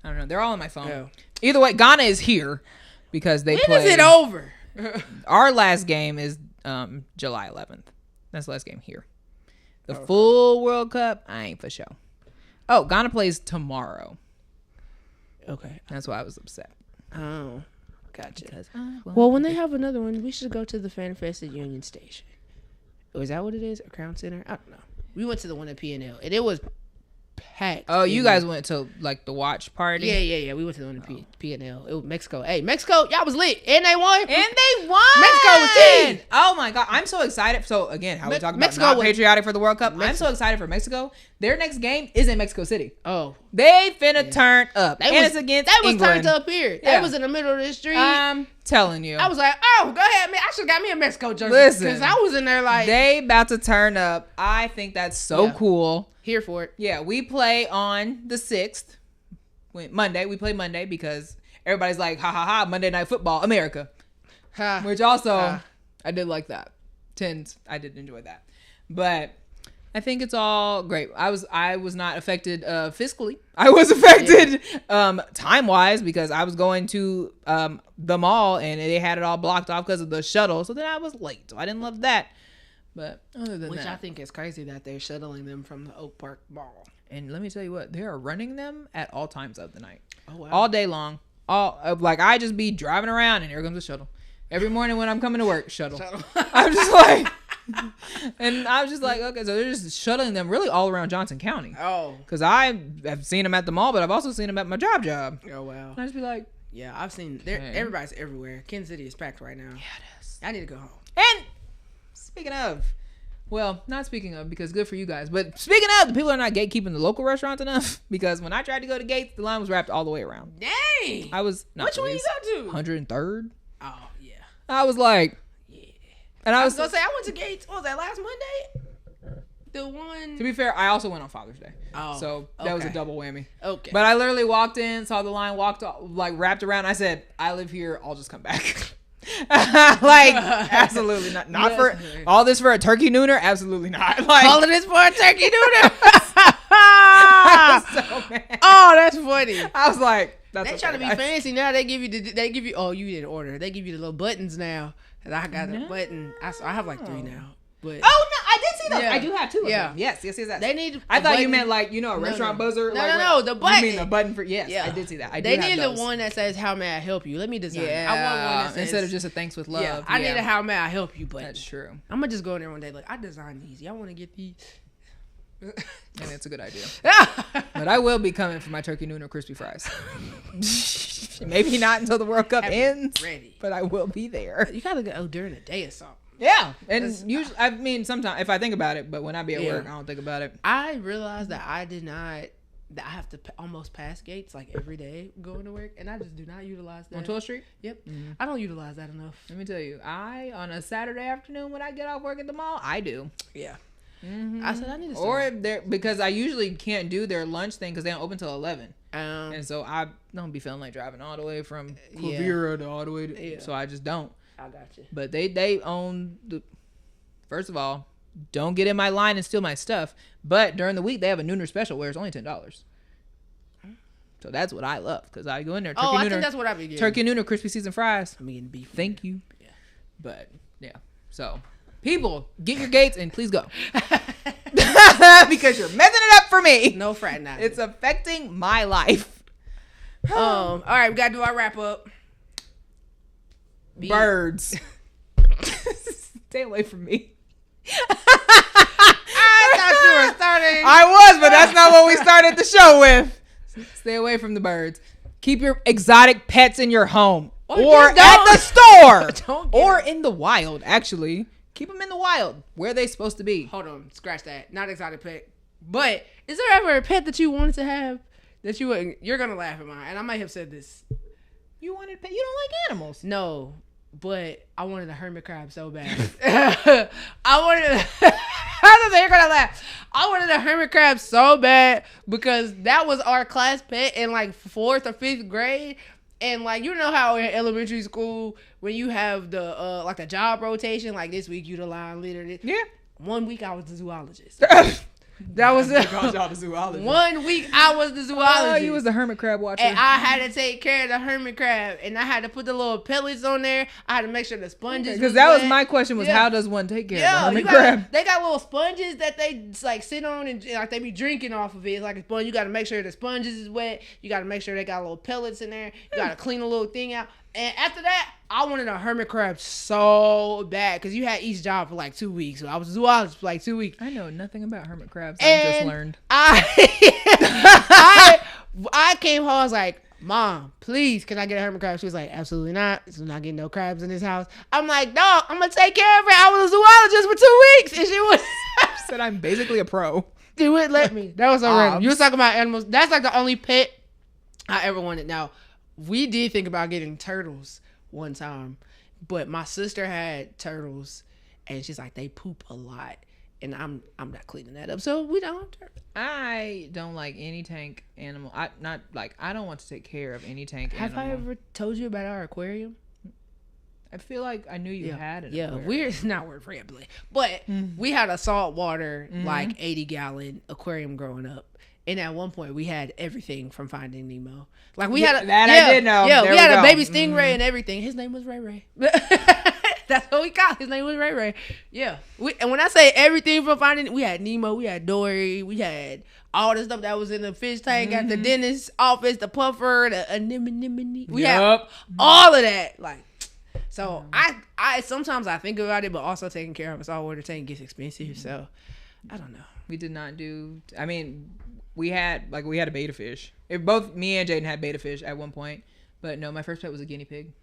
I don't know. They're all on my phone. Oh. Either way, Ghana is here because they play. When is it over? Our last game is July 11th. That's the last game here. The full World Cup, I ain't for sure. Oh, Ghana plays tomorrow. Okay. That's why I was upset. Oh. Gotcha. Well, when they have another one, we should go to the Fan Fest at Union Station. Is that what it is? Or Crown Center? I don't know. We went to the one at P&L, and it was packed. Oh, you guys went to like the watch party? Yeah. We went to the one at P&L. It was Mexico. Hey, Mexico, y'all was lit, and they won. Mexico was 10. Oh my God, I'm so excited. So again, how we talking about not patriotic for the World Cup? I'm so excited for Mexico. Their next game is in Mexico City. Oh, they finna turn up, it's against England. That was turned up here. Yeah. That was in the middle of the street. I'm telling you. I was like, oh, go ahead, man. I should have got me a Mexico jersey because I was in there like they about to turn up. I think that's so cool. Here for it. Yeah, we play on the 6th. Monday. We play Monday because everybody's like, ha ha ha, Monday Night Football, America. Which also, I did like that. I did enjoy that. But I think it's all great. I was not affected fiscally. I was affected time-wise because I was going to the mall and they had it all blocked off because of the shuttle. So then I was late. So I didn't love that. But other than that. Which I think is crazy that they're shuttling them from the Oak Park Mall. And let me tell you what, they are running them at all times of the night. Oh, wow. All day long. I just be driving around and here comes a shuttle. Every morning when I'm coming to work, shuttle. I'm just like, and I was just like, okay, so they're just shuttling them really all around Johnson County. Oh. Because I have seen them at the mall, but I've also seen them at my job. Oh, wow. And I just be like, yeah, I've seen, everybody's everywhere. Kansas City is packed right now. Yeah, it is. I need to go home. And speaking of, well, not speaking of, because good for you guys, but speaking of, the people are not gatekeeping the local restaurants enough, because when I tried to go to Gates, the line was wrapped all the way around. Dang! I was not. Which one you go to? 103rd. Oh, yeah. I was like, yeah. And I was gonna say, I went to Gates, what was that, last Monday? The one. To be fair, I also went on Father's Day. Oh. So that was a double whammy. Okay. But I literally walked in, saw the line, wrapped around. I said, I live here, I'll just come back. Like, absolutely not. Not for all this for a turkey nooner. Absolutely not. Like, all of this for a turkey nooner. I was so mad. Oh, that's funny. I was like, that's they trying to be fancy now. They give you. Oh, you didn't order. They give you the little buttons now. And I got a button. I have like 3 now. But oh no, I did see see those. I do have 2 of them. Yes. They need. I thought you meant like a restaurant buzzer. No. The button. You mean the button for? Yes, I did see that. They need the one that says "How may I help you?" Let me design. Yeah. I want one that says, instead of just a thanks with love. Yeah. I need a "How may I help you?" button. That's true. I'm gonna just go in there one day. Like, I designed these. Y'all want to get these? And it's a good idea. But I will be coming for my turkey nooner crispy fries. Maybe not until the World Cup ends. Ready. But I will be there. You gotta go during the day or something. Yeah. And usually, I mean, sometimes if I think about it, but when I be at work, I don't think about it. I realized that I have to almost pass gates like every day going to work, and I just do not utilize that. On 12th Street? Yep. Mm-hmm. I don't utilize that enough. Let me tell you, on a Saturday afternoon when I get off work at the mall, I do. Yeah. Mm-hmm. I said I need to start. Because I usually can't do their lunch thing because they don't open till 11. And so I don't be feeling like driving all the way from Quivira to all the way to, so I just don't. I got you. But they own the. First of all, don't get in my line and steal my stuff. But during the week they have a nooner special where it's only $10. So that's what I love because I go in there. I think that's what I be getting. Turkey nooner, crispy seasoned fries. I'm getting beef. Thank you. Yeah. But yeah, so. People, get your gates and please go. Because you're messing it up for me. No fraternizing. It's affecting my life. All right, we gotta do our wrap up. Birds. Stay away from me. I thought you were starting. I was, but that's not what we started the show with. Stay away from the birds. Keep your exotic pets in your home. Or at the store. Or in the wild, actually. Keep them in the wild. Where are they supposed to be? Hold on. Scratch that. Not exotic pet. But is there ever a pet that you wanted to have that you wouldn't? You're going to laugh at mine. And I might have said this. You wanted a pet? You don't like animals. No. But I wanted a hermit crab so bad. I don't know, you're going to laugh. I wanted a hermit crab so bad because that was our class pet in like 4th or 5th grade. And like, you know how in elementary school when you have the like the job rotation, like this week you the line leader. Yeah. 1 week I was the zoologist. That was y'all the zoologist. 1 week I was the zoologist. Oh, you was the hermit crab watcher. And I had to take care of the hermit crab, and I had to put the little pellets on there. I had to make sure the sponges. Because that was my question: was how does one take care of a hermit crab? They got little sponges that they like sit on and like they be drinking off of it. It's like a sponge. You got to make sure the sponges is wet. You got to make sure they got little pellets in there. You got to clean a little thing out. And after that, I wanted a hermit crab so bad because you had each job for like 2 weeks. So I was a zoologist for like 2 weeks. I know nothing about hermit crabs. I just learned. I came home. I was like, Mom, please, can I get a hermit crab? She was like, absolutely not. She's not getting no crabs in this house. I'm like, no, I'm gonna take care of it. I was a zoologist for 2 weeks, and she was. She said I'm basically a pro. She wouldn't let me. That was so random. You was talking about animals. That's like the only pet I ever wanted. Now. We did think about getting turtles one time, but my sister had turtles, and she's like, they poop a lot, and I'm not cleaning that up, so we don't. I don't like any tank animal. I don't want to take care of any tank animal. Have I ever told you about our aquarium? I feel like I knew you had an aquarium. We're not worth rambling, but we had a saltwater like 80-gallon aquarium growing up. And at one point, we had everything from Finding Nemo. Like we had I did know. Yeah, we had a baby stingray and everything. His name was Ray Ray. That's what we called. His name was Ray Ray. Yeah. And when I say everything from Finding, we had Nemo, we had Dory, we had all the stuff that was in the fish tank at the dentist's office, the puffer, the anemone. We had all of that. Like, so I sometimes I think about it, but also taking care of a saltwater tank gets expensive. So I don't know. We did not do. I mean. We had a betta fish. Both me and Jaden had betta fish at one point, but no, my first pet was a guinea pig.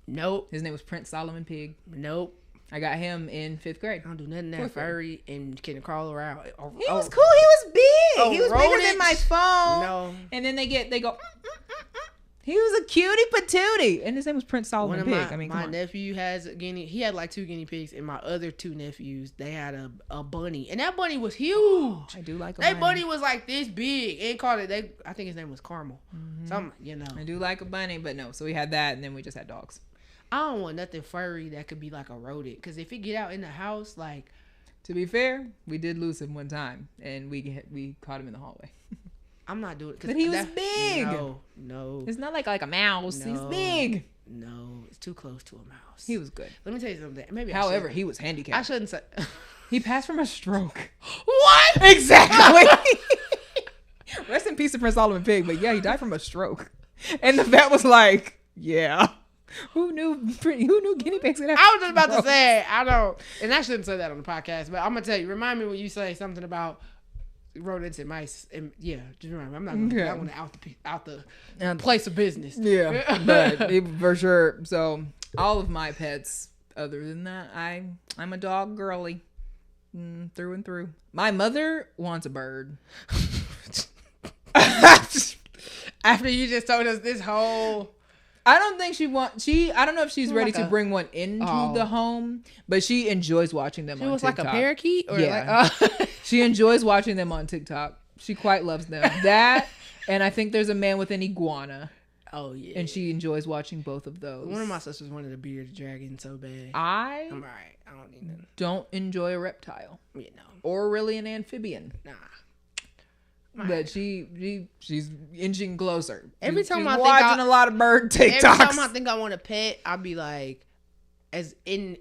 Nope. His name was Prince Solomon Pig. Nope. I got him in 5th grade. I don't do nothing that furry and can crawl around. He was cool. He was big. He was bigger than my phone. No. And then they go. He was a cutie patootie, and his name was Prince Solomon Pig. My nephew has a guinea. He had like 2 guinea pigs, and my other 2 nephews they had a bunny, and that bunny was huge. Oh, I do like that bunny was like this big, and called it. I think his name was Caramel. Something, I do like a bunny, but no. So we had that, and then we just had dogs. I don't want nothing furry that could be like a rodent, because if it get out in the house, like. To be fair, we did lose him one time, and we caught him in the hallway. I'm not doing it. But he was big. No. It's not like a mouse. No, he's big. No, it's too close to a mouse. He was good. Let me tell you something. Maybe. However, he was handicapped. I shouldn't say. He passed from a stroke. What? Exactly. Rest in peace to Prince Solomon Pig, but yeah, he died from a stroke. And the vet was like, yeah. Who knew guinea pigs could have I was just about to say, I don't, and I shouldn't say that on the podcast, but I'm going to tell you, remind me when you say something about rodents and mice, and yeah, just remember, I'm not going to out the place of business. Yeah, but for sure. So all of my pets, other than that, I'm a dog girly through and through. My mother wants a bird. After you just told us this whole... I don't think I don't know if she's ready to bring one into the home, but she enjoys watching them on TikTok. She was like a parakeet? Or yeah. She enjoys watching them on TikTok. She quite loves them. That, and I think there's a man with an iguana. Oh, yeah. And she enjoys watching both of those. One of my sisters wanted a bearded dragon so bad. I'm all right. I don't need that. Don't enjoy a reptile. Yeah, no. Or really an amphibian. Nah. But she's inching closer. Every time I think watching a lot of bird TikToks. Every time I think I want a pet, I'll be like, as in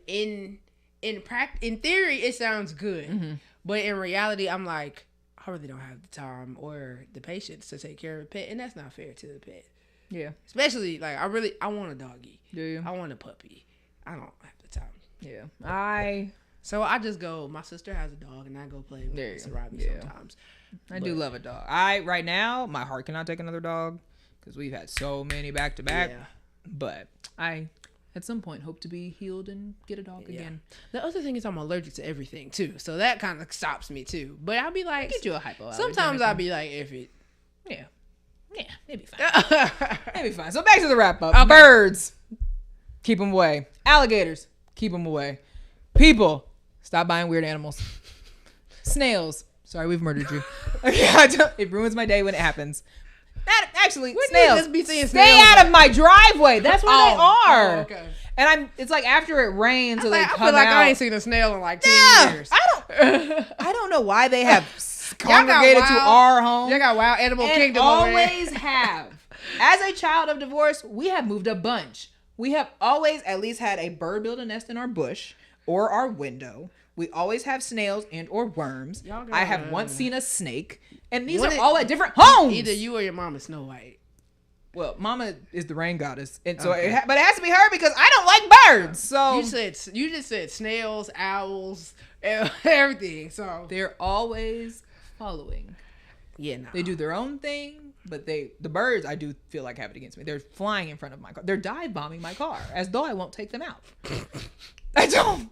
theory, it sounds good, but in reality, I'm like, I really don't have the time or the patience to take care of a pet, and that's not fair to the pet. Yeah, especially like I want a doggy. Do you? I want a puppy. I don't have the time. Yeah, So I just go. My sister has a dog, and I go play with it sometimes. I do love a dog. Right now, my heart cannot take another dog because we've had so many back to back. But I, at some point, hope to be healed and get a dog again. The other thing is I'm allergic to everything too, so that kind of stops me too. But I'll be like, get you a hypo. Sometimes I'll be like, if it, yeah, it'd be fine. It'd be fine. So back to the wrap up. Okay. Birds, keep them away. Alligators, keep them away. People, stop buying weird animals. Snails. Sorry, we've murdered you. It ruins my day when it happens. Actually, snails. Just be seeing stay out of my driveway. That's where they are. Okay. And it's like after it rains, so they come out. I feel like I ain't seen a snail in like 10 years. I don't know why they have congregated to our home. You got wild animal kingdom always have. As a child of divorce, we have moved a bunch. We have always at least had a bird build a nest in our bush or our window. We always have snails and or worms. I have once seen a snake. And these are all at different homes. Either you or your mom is Snow White. Well, Mama is the rain goddess. And so but it has to be her because I don't like birds. So you just said snails, owls, everything. So they're always following. Yeah, no. They do their own thing, but the birds I do feel like have it against me. They're flying in front of my car. They're dive bombing my car as though I won't take them out. I don't.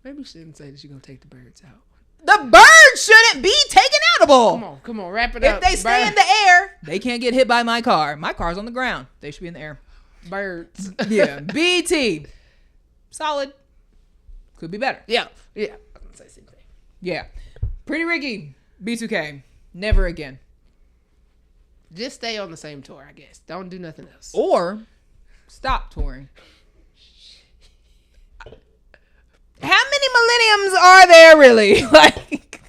Maybe you shouldn't say that you're going to take the birds out. The birds shouldn't be taken outable. Come on, wrap it up. If they stay in the air, they can't get hit by my car. My car's on the ground. They should be in the air. Birds. Yeah. BT. Solid. Could be better. Yeah. I was going to say the same thing. Yeah. Pretty Ricky. B2K. Never again. Just stay on the same tour, I guess. Don't do nothing else. Or stop touring. How many millenniums are there really? Like,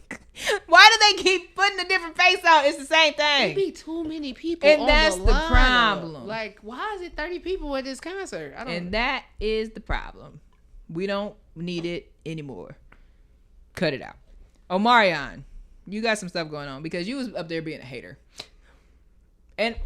why do they keep putting a different face out? It's the same thing. There be too many people and on that's the problem. Like, why is it 30 people at this concert? And that is the problem. We don't need it anymore. Cut it out. Omarion, you got some stuff going on because you was up there being a hater. And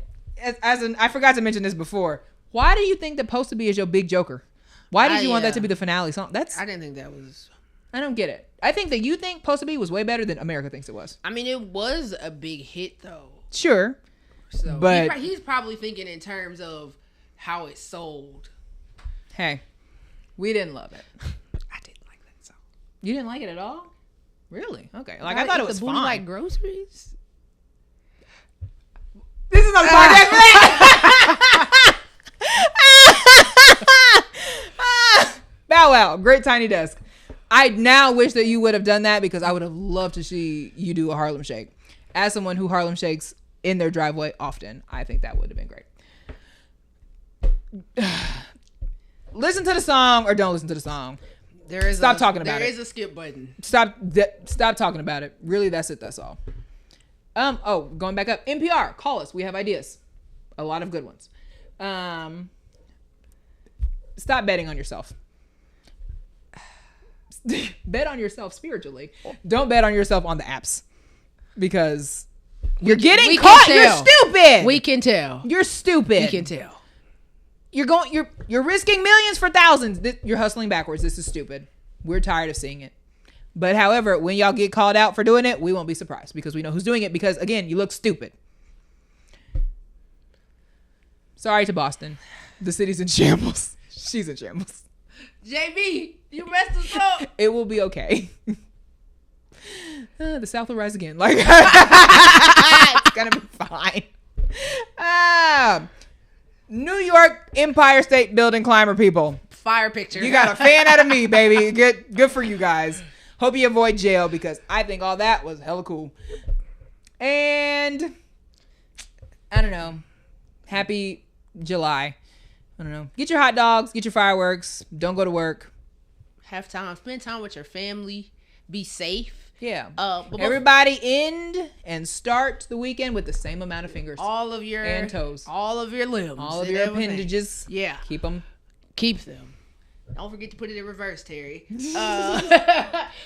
I forgot to mention this before. Why do you think that Supposed to Be is your big joker? Why did you want that to be the finale song? I didn't think that was... I don't get it. I think that you think Supposed to Be was way better than America thinks it was. I mean, it was a big hit, though. Sure. So, but he's probably thinking in terms of how it sold. Hey, we didn't love it. I didn't like that song. You didn't like it at all? Really? Okay. Like, I thought it was fine. Like groceries? This is not a podcast for that. Bow wow. Great tiny desk. I now wish that you would have done that because I would have loved to see you do a Harlem Shake. As someone who Harlem Shakes in their driveway often, I think that would have been great. Listen to the song or don't listen to the song. Stop talking about it. There is a skip button. Stop talking about it. Really, that's it. That's all. Going back up. NPR, call us. We have ideas. A lot of good ones. Stop betting on yourself. Bet on yourself spiritually. Don't bet on yourself on the apps. Because you're getting caught. You're stupid. We can tell. You're stupid. We can tell. You're risking millions for thousands. You're hustling backwards. This is stupid. We're tired of seeing it. But however, when y'all get called out for doing it, we won't be surprised because we know who's doing it because, again, you look stupid. Sorry to Boston. The city's in shambles. She's in shambles. JB, you messed us up. It will be okay. The South will rise again. Like, it's going to be fine. New York Empire State Building climber people. Fire picture. You got a fan out of me, baby. Good for you guys. Hope you avoid jail because I think all that was hella cool. And I don't know. Happy July. I don't know. Get your hot dogs. Get your fireworks. Don't go to work. Have time. Spend time with your family. Be safe. Yeah. Everybody end and start the weekend with the same amount of fingers. All of your and toes. All of your limbs. All of your appendages. Yeah. Keep them. Keep them. Don't forget to put it in reverse, Terry.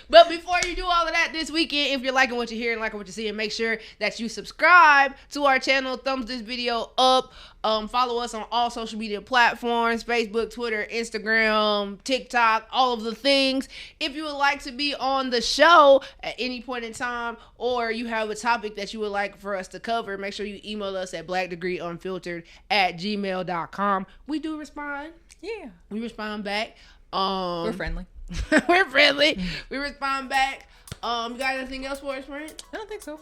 But before you do all of that this weekend, if you're liking what you hear and liking what you see, make sure that you subscribe to our channel. Thumbs this video up. Follow us on all social media platforms, Facebook, Twitter, Instagram, TikTok, all of the things. If you would like to be on the show at any point in time, or you have a topic that you would like for us to cover, make sure you email us at blackdegreeunfiltered@gmail.com. We do respond. Yeah. We respond back. We're friendly. We're friendly. We respond back. You got anything else for us, friend? I don't think so.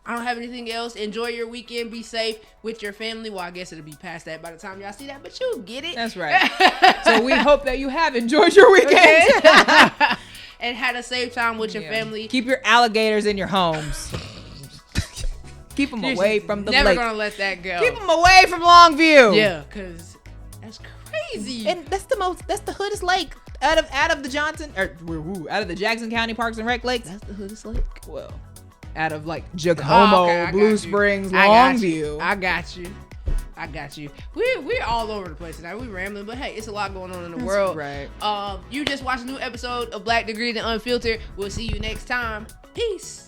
I don't have anything else. Enjoy your weekend. Be safe with your family. Well, I guess it'll be past that by the time y'all see that, but you'll get it. That's right. So we hope that you have enjoyed your weekend. And had a safe time with your family. Keep your alligators in your homes. Keep them away from the never lake. Never gonna let that go. Keep them away from Longview. Yeah, because that's crazy. And that's the hoodest lake out of the Johnson out of the Jackson County Parks and Rec lakes. That's the hoodest lake. Well, out of like Jacomo, Blue Springs, Longview. I got you. We're all over the place tonight. We rambling, but hey, it's a lot going on in the world. Right. You just watched a new episode of Black Degree and Unfiltered. We'll see you next time. Peace.